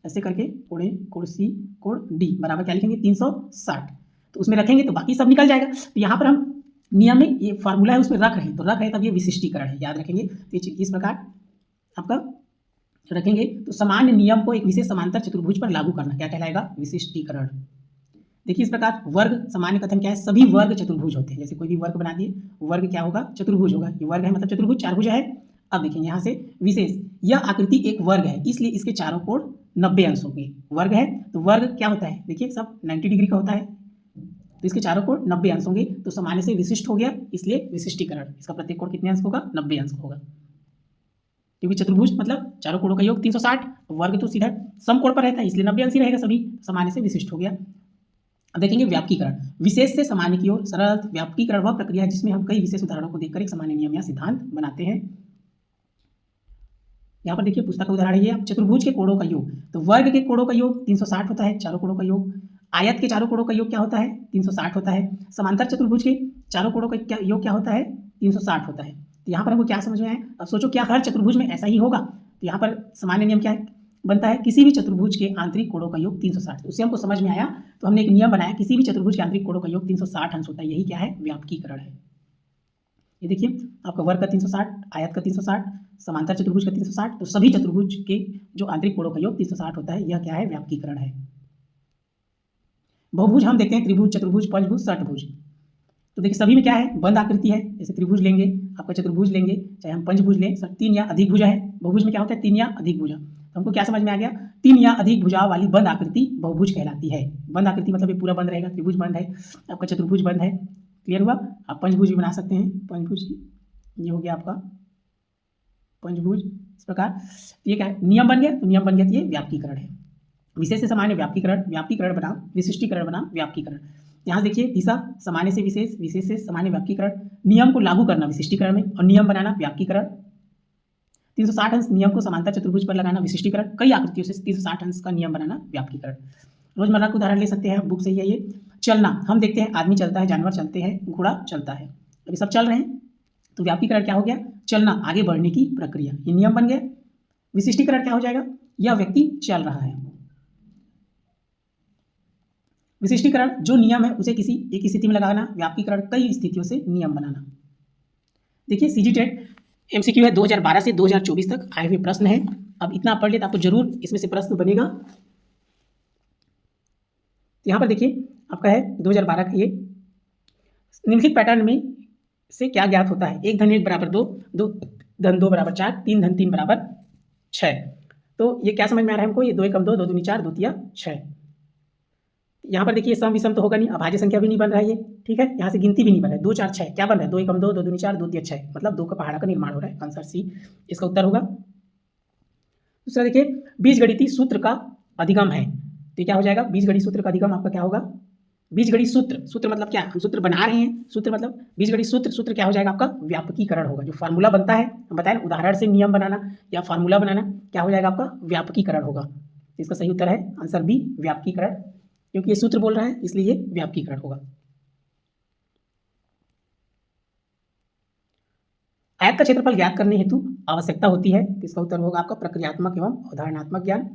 ऐसे करके कोण ए कोण सी कोण डी बराबर क्या लिखेंगे? 360। तो उसमें रखेंगे तो बाकी सब निकल जाएगा। तो यहाँ पर हम नियम में ये फार्मूला है उसमें रख रहे हैं, तो रख रहे हैं तब ये विशिष्टीकरण है, याद रखेंगे। तो इस प्रकार आपका रखेंगे। तो सामान्य नियम को एक विशेष समांतर चतुर्भुज पर लागू करना क्या कहलाएगा? विशिष्टीकरण। देखिए इस प्रकार वर्ग सामान्य कथन क्या है? सभी वर्ग चतुर्भुज होते हैं। जैसे कोई भी वर्ग बना दिए, वर्ग क्या होगा? चतुर्भुज होगा। ये वर्ग है मतलब चतुर्भुज, चार भुजा है। अब देखेंगे यहाँ से विशेष, यह आकृति एक वर्ग है इसलिए इसके चारों कोण 90 अंश होंगे। वर्ग है तो वर्ग क्या होता है? देखिए सब 90 डिग्री का होता है, तो इसके चारों कोण 90 अंश होंगे। तो सामान्य से विशिष्ट हो गया, इसलिए विशिष्टीकरण। इसका प्रत्येक कोण कितने अंश होगा? 90 अंश होगा, क्योंकि चतुर्भुज मतलब चारों कोणों का योग 360, वर्ग तो सीधा सम कोण पर रहता है इसलिए 90 अंश ही रहेगा सभी, सामान्य से विशिष्ट हो गया। अब देखेंगे व्यापकीकरण, विशेष से सामान्य की ओर सरल। व्यापकीकरण वह प्रक्रिया है जिसमें हम कई विशेष उदाहरणों को देखकर एक सामान्य नियम या सिद्धांत बनाते हैं। यहाँ पर देखिए पुस्तक का उदाहरण है ये, चतुर्भुज के कोणों का योग, तो वर्ग के कोणों का योग 360 होता है, चारों कोणों का योग। आयत के चारों कोणों का योग क्या होता है? 360 होता है। समांतर चतुर्भुज के चारों कोणों का योग क्या होता है? 360 होता है। तो यहाँ पर हमको क्या समझ में आया? अब सोचो क्या हर चतुर्भुज में ऐसा ही होगा? तो यहाँ पर सामान्य नियम क्या है बनता है? किसी भी चतुर्भुज के आंतरिक कोणों का योग 360। उससे हमको समझ में आया तो हमने एक नियम बनाया, किसी भी चतुर्भुज के आंतरिक कोणों का योग 360 अंश होता है। यही क्या है? व्यापकीकरण है। ये देखिए आपका वर्ग का 360, आयत का 360, समांतर चतुर्भुज का 360, तो सभी चतुर्भुज के जो आंतरिक कोणों का योग 360 होता है। यह क्या है? व्यापकीकरण है। बहुभुज हम देखते हैं, त्रिभुज, चतुर्भुज, पंचभुज, षटभुज। तो देखिए सभी में क्या है? बंद आकृति है। जैसे त्रिभुज लेंगे, आपका चतुर्भुज लेंगे, चाहे हम पंचभुज लें, सब 3 या अधिक भुजा है। बहुभुज में क्या होता है? 3 या अधिक भुजा। तो हमको क्या समझ में आ गया? 3 या अधिक भुजा वाली बंद आकृति बहुभुज कहलाती है। बंद आकृति मतलब ये पूरा बंद रहेगा। त्रिभुज बंद है, आपका चतुर्भुज बंद है, क्लियर हुआ? आप पंचभुज भी बना सकते हैं। पंचभुज ये हो गया आपका पंचभुज। इस प्रकार ये क्या है? नियम बन गया, तो नियम बन गया तो ये व्यापकीकरण है। विशेष से सामान्य व्यापकीकरण, व्यापकीकरण बनाम विशिष्टीकरण बनाम व्यापकीकरण। यहाँ देखिए दिशा, सामान्य से विशेष, विशेष से सामान्य व्यापकीकरण, नियम को लागू करना विशिष्टीकरण में और नियम बनाना व्यापकीकरण। 360 अंश नियम को समांतर चतुर्भुज पर लगाना विशिष्टीकरण, कई आकृतियों से 360 अंश का नियम बनाना व्यापकीकरण। रोजमर्रा का उदाहरण ले सकते हैं, बुक से ही है ये। चलना, हम देखते हैं आदमी चलता है, जानवर चलते हैं, घोड़ा चलता है, अभी सब चल रहे हैं, तो व्यापकीकरण क्या हो गया? चलना, आगे बढ़ने की प्रक्रिया, ये नियम बन गया। विशिष्टीकरण क्या हो जाएगा? यह व्यक्ति चल रहा है। विशिष्टीकरण जो नियम है उसे किसी एक स्थिति में लगाना, व्यापकीकरण कई स्थितियों से नियम बनाना। देखिए सीजी टेट एमसीक्यू है 2012 से 2024 तक आए हुए प्रश्न है। अब इतना पढ़ ले तो आपको जरूर इसमें से प्रश्न बनेगा। यहाँ पर देखिए आपका है 2012 का ये, निम्नलिखित पैटर्न में से क्या ज्ञात होता है? 1 धन 1 बराबर 2, 2 धन 2 बराबर 4, 3 धन 3 बराबर 6। तो ये क्या समझ में आ रहा है हमको? ये 2 एकम 2, 2 दूनी 4, 2 तिया 6। यहाँ पर देखिए सम विषम तो होगा नहीं, अभाज्य संख्या भी नहीं बन रहा है ये, ठीक है। यहाँ से गिनती भी नहीं बन रहा है, 2 4 6 क्या बन रहा है? 2 एकम 2, 2 दूनी 4, 2 तिया 6, मतलब 2 का पहाड़ा का निर्माण हो रहा है। आंसर सी इसका उत्तर होगा। दूसरा देखिए बीजगणितीय सूत्र का अधिगम है, तो क्या हो जाएगा? बीजगणित सूत्र का अधिगम आपका क्या होगा? बीजगणित सूत्र, सूत्र मतलब क्या? हम सूत्र बना रहे हैं, सूत्र मतलब बीजगणित सूत्र, सूत्र क्या हो जाएगा आपका? व्यापकीकरण होगा। जो फार्मूला बनता है, हम बताएं ना, उदाहरण से नियम बनाना या फार्मूला बनाना, क्या हो जाएगा आपका? व्यापकीकरण होगा। इसका सही उत्तर है आंसर बी, व्यापकीकरण, क्योंकि ये सूत्र बोल रहा है इसलिए ये व्यापकीकरण होगा। आयत का क्षेत्रफल ज्ञात करने हेतु आवश्यकता होती है, इसका उत्तर होगा आपका प्रक्रियात्मक एवं अवधारणात्मक ज्ञान।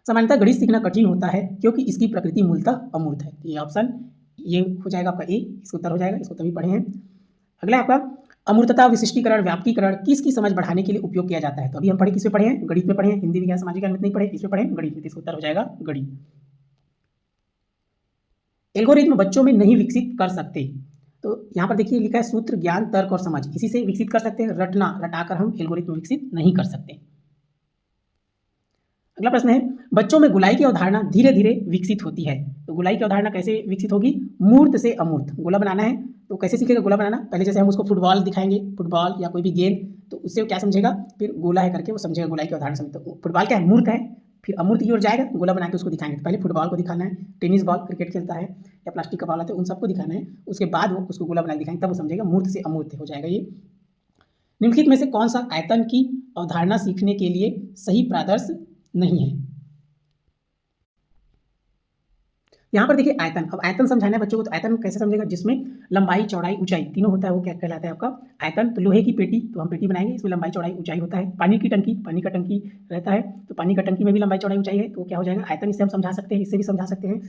सामान्यतः गणित सीखना कठिन होता है क्योंकि इसकी प्रकृति मूलतः अमूर्त है। ये ऑप्शन ये हो जाएगा आपका ए, इसका उत्तर हो जाएगा, इसको तभी पढ़े हैं। अगला आपका अमूर्तता, विशिष्टीकरण, व्यापकीकरण किसकी समझ बढ़ाने के लिए उपयोग किया जाता है? तो अभी हम पढ़े किस पे पढ़े हैं? गणित में पढ़े हैं, हिंदी विज्ञान सामाजिक ज्ञान में नहीं पढ़े, इसमें पढ़े गणित में, इसका उत्तर हो जाएगा गणित। एल्गोरिथ्म बच्चों में नहीं विकसित कर सकते, तो यहाँ पर देखिए लिखा है सूत्र, ज्ञान, तर्क और समझ, इसी से विकसित कर सकते हैं। रटना रटाकर हम एल्गोरिथ्म विकसित नहीं कर सकते। अगला प्रश्न है बच्चों में गोलाई की अवधारणा धीरे धीरे विकसित होती है, तो गोलाई की अवधारणा कैसे विकसित होगी? मूर्त से अमूर्त। गोला बनाना है तो कैसे सीखेगा गोला बनाना? पहले जैसे हम उसको फुटबॉल दिखाएंगे, फुटबॉल या कोई भी गेंद, तो उससे वो क्या समझेगा? फिर गोला है करके वो समझेगा, गोलाई की अवधारणा समझे। तो फुटबॉल क्या है? मूर्त है, फिर अमूर्त की ओर जाएगा, गोला बना के उसको दिखाएंगे। तो पहले फुटबॉल को दिखाना है, टेनिस बॉल क्रिकेट खेलता है या प्लास्टिक का बॉल आता है, उन सबको दिखाना है, उसके बाद वो उसको गोला बना के दिखाएंगे, तब वो समझेगा। मूर्त से अमूर्त हो जाएगा ये। निम्नलिखित में से कौन सा आयतन की अवधारणा सीखने के लिए सही प्रादर्श नहीं है? यहाँ पर देखिए आयतन, अब आयतन समझाना है बच्चों को, तो आयतन कैसे समझेगा? जिसमें लंबाई चौड़ाई ऊंचाई तीनों होता है, वो क्या कहलाता है आपका आयतन। तो लोहे की पेटी, तो हम पेटी बनाएंगे, इसमें लंबाई चौड़ाई ऊंचाई होता है। पानी की टंकी, पानी का टंकी रहता है, तो पानी का टंकी में भी लंबाई चौड़ाई ऊंचाई है, तो क्या हो जाएगा? आयतन। इससे हम समझा सकते हैं, इससे भी समझा सकते हैं।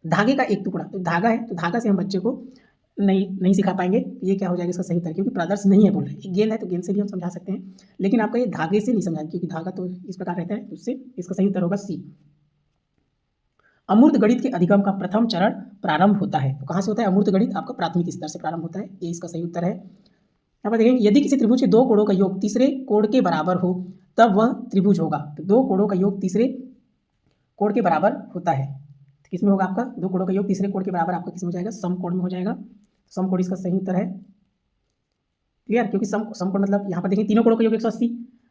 धागे का एक टुकड़ा, तो धागा है, तो धागा से हम बच्चे को नहीं सिखा पाएंगे, ये क्या हो जाएगा इसका सही उत्तर, क्योंकि प्रादर्श नहीं है बोल रहे हैं। एक गेंद है तो गेंद से भी हम समझा सकते हैं, लेकिन आपका ये धागे से नहीं समझाएंगे, क्योंकि धागा तो इस प्रकार रहता है, उससे इसका सही उत्तर होगा सी। अमूर्त गणित के अधिगम का प्रथम चरण प्रारंभ होता है, तो कहाँ से होता है? अमूर्त गणित आपका प्राथमिक स्तर से प्रारंभ होता है, ये इसका सही उत्तर है। यहाँ पर देखेंगे यदि किसी त्रिभुज के दो कोणों का योग तीसरे कोण के बराबर हो तब वह त्रिभुज होगा। तो दो कोणों का योग तीसरे कोण के बराबर होता है, तो किसमें होगा आपका? दो कोणों का योग तीसरे कोण के बराबर आपका किसमें हो जाएगा? समकोण में हो जाएगा। समकोण इसका सही उत्तर है। क्लियर? क्योंकि समकोण मतलब यहाँ पर देखिए तीनों कोणों का योग 180,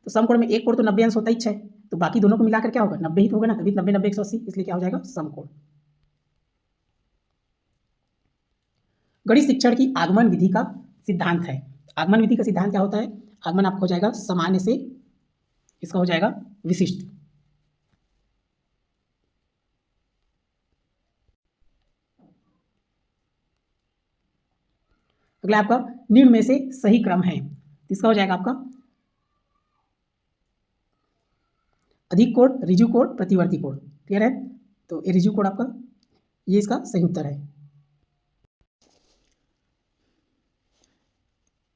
तो समकोण में एक कोण तो 90 अंश होता ही 6, तो बाकी दोनों को मिलाकर क्या होगा? 90 ही तो होगा ना, तभी 90 90 180, इसलिए क्या हो जाएगा? समकोण। गणित शिक्षण की आगमन विधि का सिद्धांत है। आगमन विधि का सिद्धांत क्या होता है? आगमन आपका हो जाएगा सामान्य से, इसका हो जाएगा विशिष्ट। अगला आपका निम्न में से सही क्रम है, इसका हो जाएगा आपका अधिक कोण, ऋजु कोण, प्रतिवर्ती कोण। क्लियर है? तो ये ऋजु कोण आपका, ये इसका सही उत्तर है।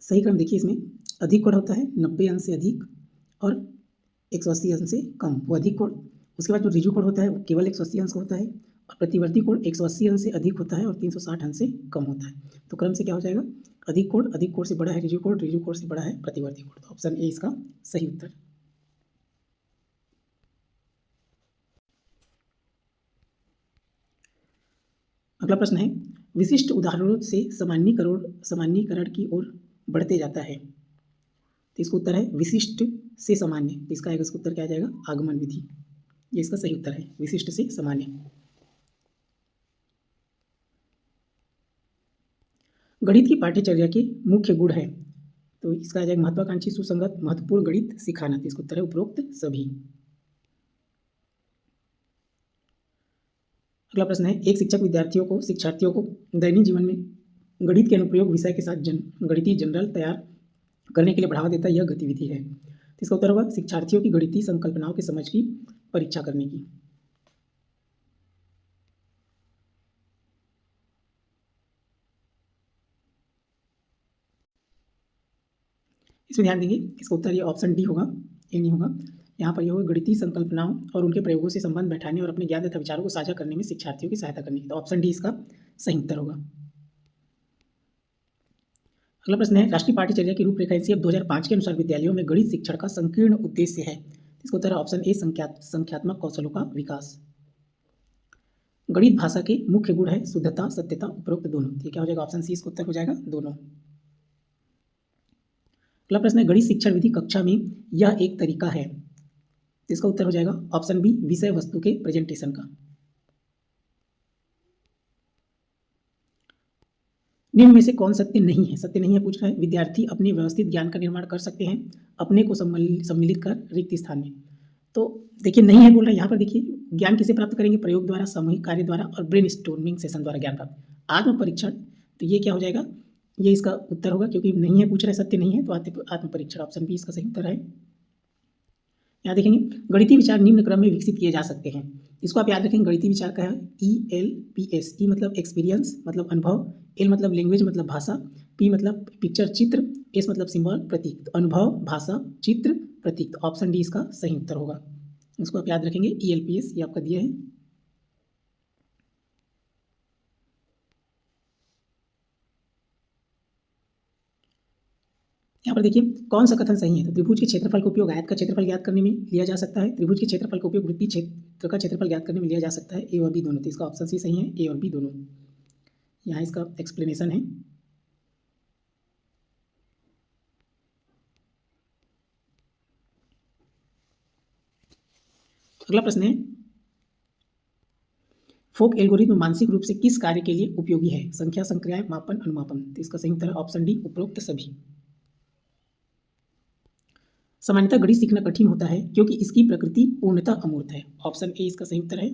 सही क्रम देखिए, इसमें अधिक कोण होता है 90 अंश से अधिक और 180 अंश से कम, वो अधिक कोण। उसके बाद जो ऋजु कोण होता है वो केवल 180 अंश का होता है, और प्रतिवर्ती कोण 180 अंश से अधिक होता है और 360 अंश से कम होता है। तो क्रम से क्या हो जाएगा? अधिक कोण से बड़ा है ऋजु कोण से बड़ा है प्रतिवर्ती कोण। तो ऑप्शन ए इसका सही उत्तर। अगला प्रश्न है विशिष्ट उदाहरणों से सामान्यीकरण की ओर बढ़ते जाता है, तो इसका उत्तर है विशिष्ट से सामान्य। तो इसका उत्तर क्या आ जाएगा? आगमन विधि, ये इसका सही उत्तर है, विशिष्ट से सामान्य। गणित की पाठ्यचर्या के मुख्य गुण है, तो इसका आ जाएगा महत्वाकांक्षी, सुसंगत, महत्वपूर्ण गणित सिखाना। तो इसका उत्तर है उपरोक्त सभी। अगला प्रश्न है, एक शिक्षक शिक्षार्थियों को दैनिक जीवन में गणित के अनुप्रयोग विषय के साथ गणितीय जनरल तैयार करने के लिए बढ़ावा देता यह गतिविधि है। तो इसका उत्तर होगा शिक्षार्थियों की गणितीय संकल्पनाओं के समझ की परीक्षा करने की। इसमें ध्यान देंगे, इसका उत्तर ये ऑप्शन डी होगा, ये नहीं होगा। यहाँ पर ये होगा गणितीय संकल्पनाओं और उनके प्रयोगों से संबंध बैठाने और अपने ज्ञान तथा विचारों को साझा करने में शिक्षार्थियों की सहायता करने की। तो ऑप्शन डी इसका सही उत्तर होगा। अगला प्रश्न है, राष्ट्रीय पाठ्यचर्या की रूपरेखा एनसीईआरटी 2005 के अनुसार विद्यालयों में गणित शिक्षण का संकीर्ण उद्देश्य है। इसका उत्तर है ऑप्शन ए संख्यात्मक कौशलों का विकास। गणित भाषा के मुख्य गुण है शुद्धता, सत्यता, उपरोक्त दोनों। ये क्या हो जाएगा? ऑप्शन सी इसका उत्तर हो जाएगा, दोनों। अगला प्रश्न है, गणित शिक्षण विधि कक्षा में यह एक तरीका है। इसका उत्तर हो जाएगा ऑप्शन बी विषय वस्तु के प्रेजेंटेशन का। निम्न में से कौन सत्य नहीं है? सत्य नहीं है पूछ रहा है। विद्यार्थी अपने व्यवस्थित ज्ञान का निर्माण कर सकते हैं अपने को सम्मिलित कर रिक्त स्थान में। तो देखिए नहीं है बोल रहा है। यहाँ पर देखिए ज्ञान किसे प्राप्त करेंगे? प्रयोग द्वारा, सामूहिक कार्य द्वारा और ब्रेन स्टॉर्मिंग सेशन द्वारा ज्ञान प्राप्त। आत्म परीक्षण, तो ये क्या हो जाएगा? ये इसका उत्तर होगा, क्योंकि नहीं है पूछ रहा है, सत्य नहीं है, तो आत्म परीक्षण ऑप्शन बी इसका सही उत्तर है। यहाँ देखेंगे गणितीय विचार निम्न क्रम में विकसित किए जा सकते हैं। इसको आप याद रखेंगे, गणितीय विचार का है ELPS। ई मतलब एक्सपीरियंस मतलब अनुभव, एल मतलब लैंग्वेज मतलब भाषा, पी मतलब पिक्चर चित्र, एस मतलब सिंबल प्रतीक। तो अनुभव, भाषा, चित्र, प्रतीक। तो ऑप्शन डी इसका सही उत्तर होगा। इसको आप याद रखेंगे, ELPS ये आपका दिया है। यहाँ पर देखिए कौन सा कथन सही है? तो त्रिभुज के क्षेत्रफल का उपयोग आयत का क्षेत्रफल ज्ञात करने में लिया जा सकता है। त्रिभुज के क्षेत्रफल का उपयोग वृत्तीय क्षेत्र का क्षेत्रफल ज्ञात करने में लिया जा सकता है। ए और बी दोनों। तो इसका ऑप्शन सी सही है, ए और बी दोनों। यहाँ इसका एक्सप्लेनेशन है। अगला प्रश्न है, फोक एल्गोरिथम मानसिक रूप से किस कार्य के लिए उपयोगी है? संख्या, संक्रियाएं, मापन, अनुमापन। तो इसका सही उत्तर है ऑप्शन डी उपरोक्त सभी। सामान्यतः गणित सीखना कठिन होता है क्योंकि इसकी प्रकृति पूर्णतः अमूर्त है। ऑप्शन ए इसका सही उत्तर है।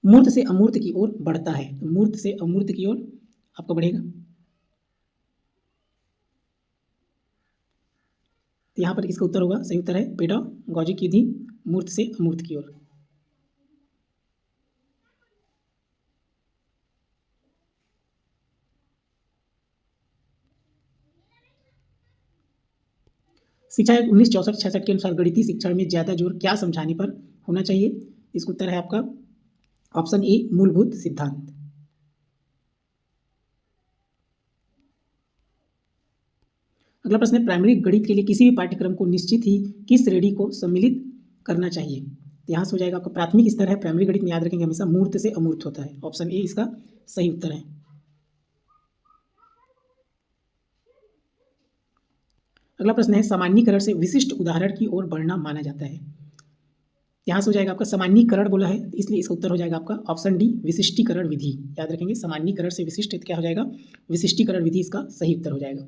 मूर्त से अमूर्त की ओर बढ़ता है। तो मूर्त से अमूर्त की ओर आपका बढ़ेगा। तो यहाँ पर इसका उत्तर होगा, सही उत्तर है पेडागॉजिक विधि, मूर्त से अमूर्त की ओर। शिक्षा आयोग 1964-66 के अनुसार गणितीय शिक्षा में ज्यादा जोर क्या समझाने पर होना चाहिए? इसका उत्तर है आपका ऑप्शन ए मूलभूत सिद्धांत। अगला प्रश्न है, प्राइमरी गणित के लिए किसी भी पाठ्यक्रम को निश्चित ही किस श्रेणी को सम्मिलित करना चाहिए? तो यहाँ से हो जाएगा आपका प्राथमिक स्तर है। प्राइमरी गणित में याद रखेंगे हमेशा मूर्त से अमूर्त होता है। ऑप्शन ए इसका सही उत्तर है। अगला प्रश्न है, सामान्यीकरण से विशिष्ट उदाहरण की ओर बढ़ना माना जाता है। यहाँ से हो जाएगा आपका सामान्यीकरण बोला है, इसलिए इसका उत्तर हो जाएगा आपका ऑप्शन डी विशिष्टीकरण विधि। याद रखेंगे सामान्यीकरण से विशिष्ट क्या हो जाएगा? विशिष्टीकरण विधि इसका सही उत्तर हो जाएगा।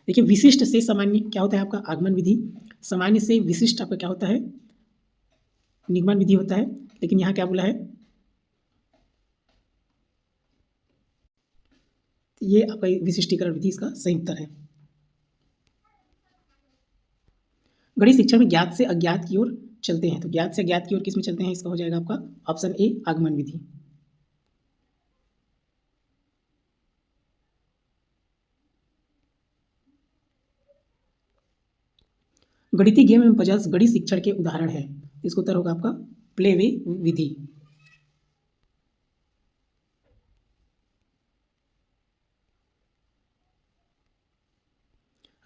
देखिए विशिष्ट से सामान्य क्या होता है आपका? आगमन विधि। सामान्य से विशिष्ट आपका क्या होता है? निगमन विधि होता है। लेकिन यहाँ क्या बोला है? ये आपका विशिष्टीकरण विधि इसका सही उत्तर है। गणित शिक्षण में ज्ञात से अज्ञात की ओर चलते हैं। तो ज्ञात से अज्ञात की ओर किस में चलते हैं? इसका हो जाएगा आपका ऑप्शन ए आगमन विधि। गणितीय गेम एवं पजल्स गणित शिक्षण के उदाहरण है। इसका उत्तर होगा आपका प्ले वे विधि।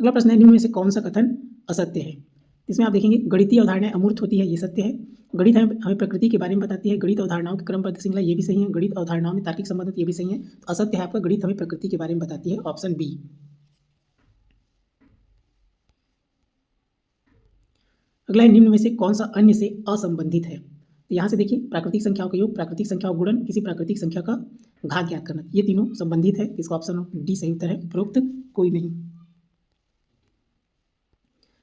अगला प्रश्न है, निम्न में से कौन सा कथन असत्य है? इसमें आप देखेंगे गणितीय अवधारणाएं अमूर्त होती है, ये सत्य है। गणित हमें प्रकृति के बारे में बताती है। गणित अवधारणाओं की क्रमबद्ध श्रृंखला, ये भी सही है। गणित अवधारणाओं में तार्किक संबंध, ये भी सही है। तो असत्य है आपका गणित हमें प्रकृति के बारे में बताती है, ऑप्शन बी। अगला है, निम्न में से कौन सा अन्य से असंबंधित है? तो यहाँ से देखिए प्राकृतिक संख्याओं का योग, प्राकृतिक संख्याओं का गुणन, किसी प्राकृतिक संख्या का घात ज्ञात करना, ये तीनों संबंधित है। इसका ऑप्शन डी सही उत्तर है, उपरोक्त कोई नहीं।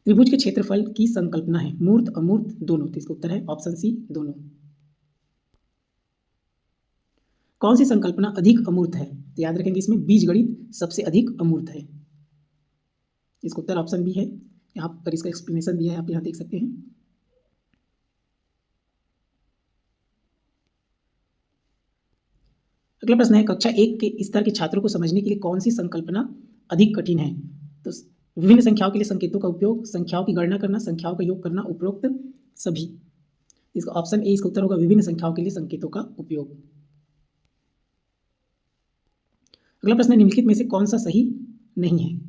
त्रिभुज के क्षेत्रफल की संकल्पना है मूर्त अमूर्त दोनों, तो इसका उत्तर है ऑप्शन सी दोनों। कौन सी संकल्पना अधिक अमूर्त है? तो याद रखेंगे इसमें बीजगणित सबसे अधिक अमूर्त है, इसका उत्तर ऑप्शन बी है। यहाँ पर इसका एक्सप्लेनेशन दिया है, आप यहाँ देख सकते हैं। अगला प्रश्न है कक्षा 1 के स्तर के छात्रों को समझने के लिए कौन सी संकल्पना अधिक कठिन है? तो विभिन्न संख्याओं के लिए संकेतों का उपयोग, संख्याओं की गणना करना, संख्याओं का योग करना, उपरोक्त सभी। इसका ऑप्शन ए इसका उत्तर होगा विभिन्न संख्याओं के लिए संकेतों का उपयोग। अगला प्रश्न है निम्नलिखित में से कौन सा सही नहीं है?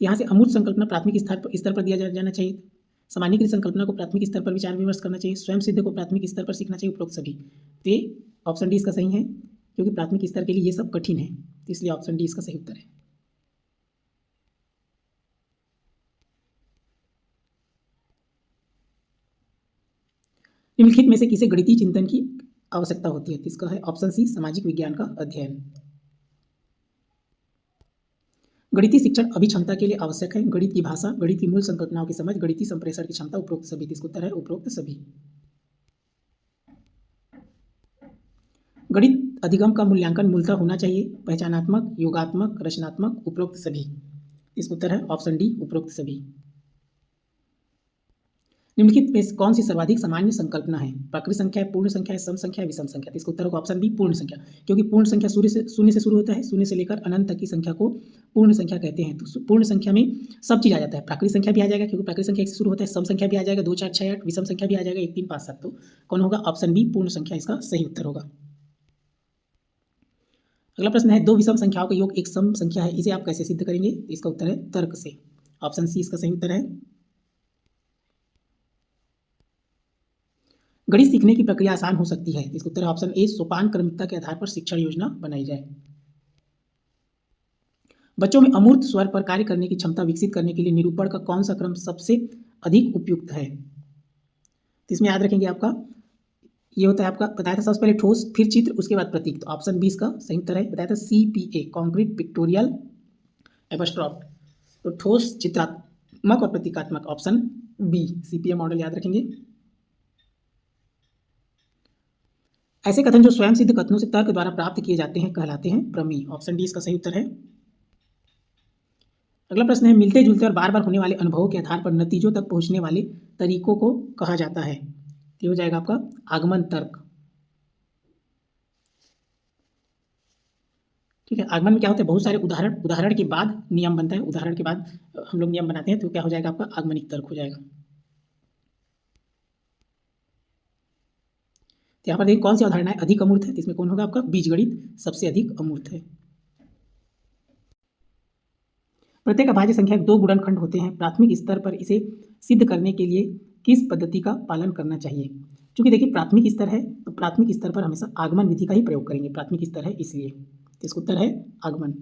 यहाँ से अमूर्त संकल्पना प्राथमिक स्तर पर दिया जाना चाहिए, सामान्यीकृत संकल्पना को प्राथमिक स्तर पर विचार विमर्श करना चाहिए, स्वयं सिद्ध को प्राथमिक स्तर पर सीखना चाहिए, उपरोक्त सभी। तो ये ऑप्शन डी इसका सही है, क्योंकि प्राथमिक स्तर के लिए ये सब कठिन है, तो इसलिए ऑप्शन डी इसका सही उत्तर है। निम्नलिखित में से किसे गणितीय चिंतन की आवश्यकता होती है? तो इसका है ऑप्शन सी सामाजिक विज्ञान का अध्ययन। गणितीय शिक्षण अभिक्षमता के लिए आवश्यक है, गणित की भाषा, गणित की मूल संकल्पनाओं की समझ, गणितीय संप्रेषण की क्षमता, उपरोक्त सभी। इसका उत्तर है उपरोक्त सभी। गणित अधिगम का मूल्यांकन मूलतः होना चाहिए पहचानात्मक, योगात्मक, रचनात्मक, उपरोक्त सभी। इसका उत्तर है ऑप्शन डी उपरोक्त सभी। निम्नलिखित में कौन सी सर्वाधिक सामान्य संकल्पना है? प्राकृत संख्या है, पूर्ण संख्या है, सम संख्या है, विषम संख्या। तो इसका उत्तर होगा ऑप्शन बी पूर्ण संख्या, क्योंकि पूर्ण संख्या शून्य से शुरू होता है, शून्य से लेकर अनंत तक की संख्या को पूर्ण संख्या कहते हैं। तो पूर्ण संख्या में सब चीज़ आ जाता है, प्राकृत संख्या भी आ जाएगा क्योंकि प्राकृत संख्या 1 से शुरू होता है, सम संख्या भी आ जाएगा 2 4 6 8, विषम संख्या भी आ जाएगा 1 3 5 7। तो कौन होगा? ऑप्शन बी पूर्ण संख्या इसका सही उत्तर होगा। अगला प्रश्न है दो विषम संख्याओं का योग एक सम संख्या है, इसे आप कैसे सिद्ध करेंगे? इसका उत्तर है तर्क से, ऑप्शन सी इसका सही उत्तर है। गणित सीखने की प्रक्रिया आसान हो सकती है, इसका उत्तर है ऑप्शन ए सोपान क्रमिकता के आधार पर शिक्षण योजना बनाई जाए। बच्चों में अमूर्त स्वर पर कार्य करने की क्षमता विकसित करने के लिए निरूपण का कौन सा क्रम सबसे अधिक उपयुक्त है? तो इसमें याद रखेंगे आपका ये होता है, आपका बताया था सबसे पहले ठोस, फिर चित्र, उसके बाद प्रतीक। तो ऑप्शन बी इसका सही उत्तर है। बताया था CPA कॉन्क्रीट पिक्टोरियल एब्स्ट्रैक्ट, तो ठोस, चित्रात्मक और प्रतीकात्मक, ऑप्शन बी CPA मॉडल याद रखेंगे। ऐसे कथन जो स्वयं सिद्ध कथनों से तर्क द्वारा प्राप्त किए जाते हैं कहलाते हैं प्रमेय, ऑप्शन डी इसका सही उत्तर है। अगला प्रश्न है मिलते जुलते और बार बार होने वाले अनुभवों के आधार पर नतीजों तक पहुंचने वाले तरीकों को कहा जाता है? ये हो जाएगा आपका आगमन तर्क। ठीक है, आगमन में क्या होता है? बहुत सारे उदाहरण के बाद नियम बनता है, उदाहरण के बाद हम लोग नियम बनाते हैं, तो क्या हो जाएगा आपका आगमनिक तर्क हो जाएगा। तो यहाँ पर देखिए कौन सी अवधारणाएं अधिक अमूर्त है, तो इसमें कौन होगा? आपका बीजगणित सबसे अधिक अमूर्त है। प्रत्येक अभाज्य संख्या के 2 गुणनखंड होते हैं, प्राथमिक स्तर पर इसे सिद्ध करने के लिए किस पद्धति का पालन करना चाहिए? क्योंकि देखिए प्राथमिक स्तर है, तो प्राथमिक स्तर पर हमेशा आगमन विधि का ही प्रयोग करेंगे, प्राथमिक स्तर है इसलिए। तो इसका उत्तर है आगमन।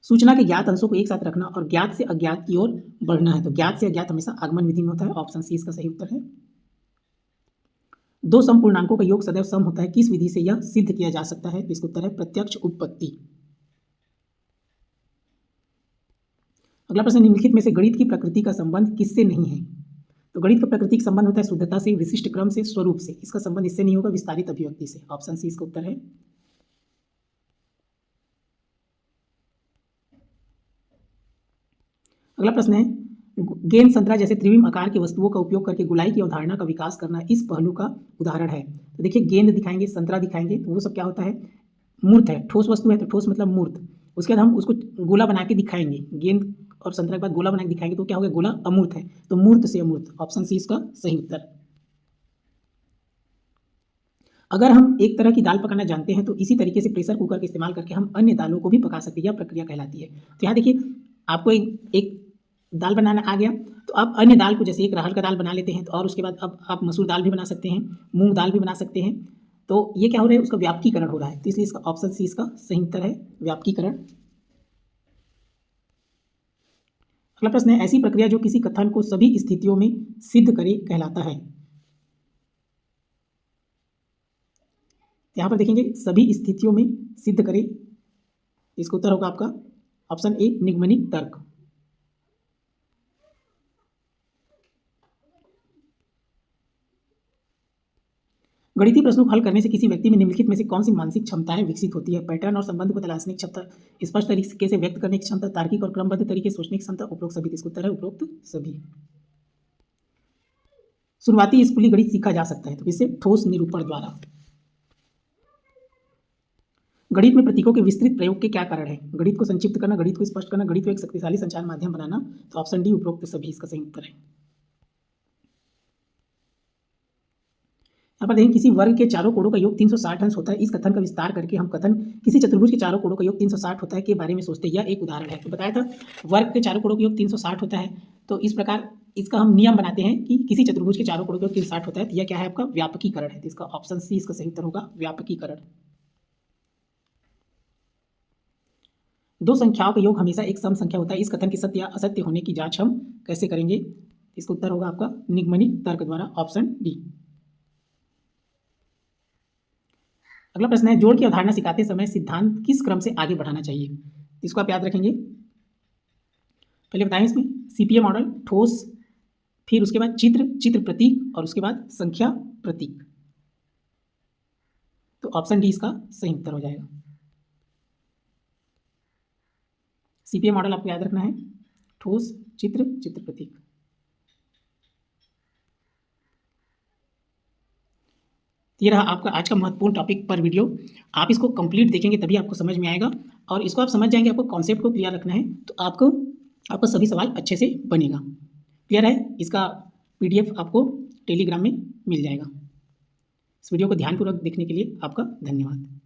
सूचना के ज्ञात अंशों को एक साथ रखना और ज्ञात से अज्ञात की ओर बढ़ना है, तो ज्ञात से अज्ञात हमेशा आगमन विधि में होता है, ऑप्शन सी इसका सही उत्तर है। 2 समपूर्णांकों का योग सदैव सम होता है, किस विधि से यह सिद्ध किया जा सकता है? तो इसका उत्तर है प्रत्यक्ष उत्पत्ति। अगला प्रश्न निम्नलिखित में से गणित की प्रकृति का संबंध किससे नहीं है? तो गणित का प्राकृतिक संबंध होता है शुद्धता से, विशिष्ट क्रम से, स्वरूप से। इसका संबंध इससे नहीं होगा, विस्तारित अभिव्यक्ति से, ऑप्शन सी इसका उत्तर है। अगला प्रश्न है गेंद, संतरा जैसे त्रिविम आकार की वस्तुओं का उपयोग करके गोलाई की अवधारणा का विकास करना इस पहलू का उदाहरण है। तो देखिए गेंद दिखाएंगे, संतरा दिखाएंगे, तो वो सब क्या होता है? मूर्त है, ठोस वस्तु है, तो ठोस मतलब मूर्त। उसके बाद हम उसको गोला बना के दिखाएंगे, गेंद और संतरा के बाद गोला बना के दिखाएंगे, तो क्या हो गया? गोला अमूर्त है, तो मूर्त से अमूर्त, ऑप्शन सी इसका सही उत्तर। अगर हम एक तरह की दाल पकाना जानते हैं तो इसी तरीके से प्रेशर कुकर का इस्तेमाल करके हम अन्य दालों को भी पका सकते हैं, यह प्रक्रिया कहलाती है। तो यहाँ देखिए आपको एक दाल बनाना आ गया, तो आप अन्य दाल को जैसे एक अरहर का दाल बना लेते हैं, तो और उसके बाद अब आप मसूर दाल भी बना सकते हैं, मूंग दाल भी बना सकते हैं। तो ये क्या हो रहा है? उसका व्यापकीकरण हो रहा है, तो इसलिए इसका ऑप्शन सी इसका सही उत्तर है, व्यापकीकरण। अगला प्रश्न है, ऐसी प्रक्रिया जो किसी कथन को सभी स्थितियों में सिद्ध करे कहलाता है। यहाँ पर देखेंगे सभी स्थितियों में सिद्ध करे, इसका उत्तर होगा आपका ऑप्शन ए निगमनिक तर्क। गणितीय प्रश्नों को हल करने से किसी व्यक्ति में निम्नलिखित में से कौन सी मानसिक क्षमताएं विकसित होती है? पैटर्न और संबंध को तलाशने की क्षमता, स्पष्ट तरीके से व्यक्त करने की क्षमता, तार्किक और क्रमबद्ध तरीके से सोचने की क्षमता, उपरोक्त सभी। इसका उत्तर है उपरोक्त सभी। शुरुआती स्कूली गणित सीखा जा सकता है तो किससे? ठोस निरूपण द्वारा। गणित में प्रतीकों के विस्तृत प्रयोग के क्या कारण है? गणित को संक्षिप्त करना, गणित को स्पष्ट करना, गणित को एक शक्तिशाली संचार माध्यम बनाना। तो ऑप्शन डी उपरोक्त सभी इसका सही उत्तर है। यहाँ पर देखें किसी वर्ग के चारों कोणों का योग 360 अंश होता है। इस कथन का विस्तार करके हम कथन किसी चतुर्भुज के चारों कोणों का योग 360 होता है के बारे में सोचते हैं। यह एक उदाहरण है। तो बताया था वर्ग के चारों कोणों का योग 360 होता है। तो इस प्रकार इसका हम नियम बनाते हैं कि किसी चतुर्भुज के चारों कोणों का योग 360 होता है। तो यह क्या है आपका? व्यापकीकरण है। तो इसका ऑप्शन सी इसका सही उत्तर होगा व्यापकीकरण। दो संख्याओं का योग हमेशा एक सम संख्या होता है। इस कथन के सत्य या असत्य होने की जांच हम कैसे करेंगे? इसका उत्तर होगा आपका निगमनिक तर्क द्वारा, ऑप्शन डी। अगला प्रश्न है, जोड़ की अवधारणा सिखाते समय सिद्धांत किस क्रम से आगे बढ़ाना चाहिए? इसको आप याद रखेंगे। पहले बताएं इसमें सीपीए मॉडल, ठोस, फिर उसके बाद चित्र, चित्र प्रतीक और उसके बाद संख्या प्रतीक। तो ऑप्शन डी इसका सही उत्तर हो जाएगा। सीपीए मॉडल आपको याद रखना है, ठोस, चित्र, चित्र प्रतीक। ये रहा आपका आज का महत्वपूर्ण टॉपिक पर वीडियो। आप इसको कंप्लीट देखेंगे तभी आपको समझ में आएगा और इसको आप समझ जाएंगे। आपको कॉन्सेप्ट को क्लियर रखना है तो आपको सभी सवाल अच्छे से बनेगा। क्लियर है? इसका पीडीएफ आपको टेलीग्राम में मिल जाएगा। इस वीडियो को ध्यानपूर्वक देखने के लिए आपका धन्यवाद।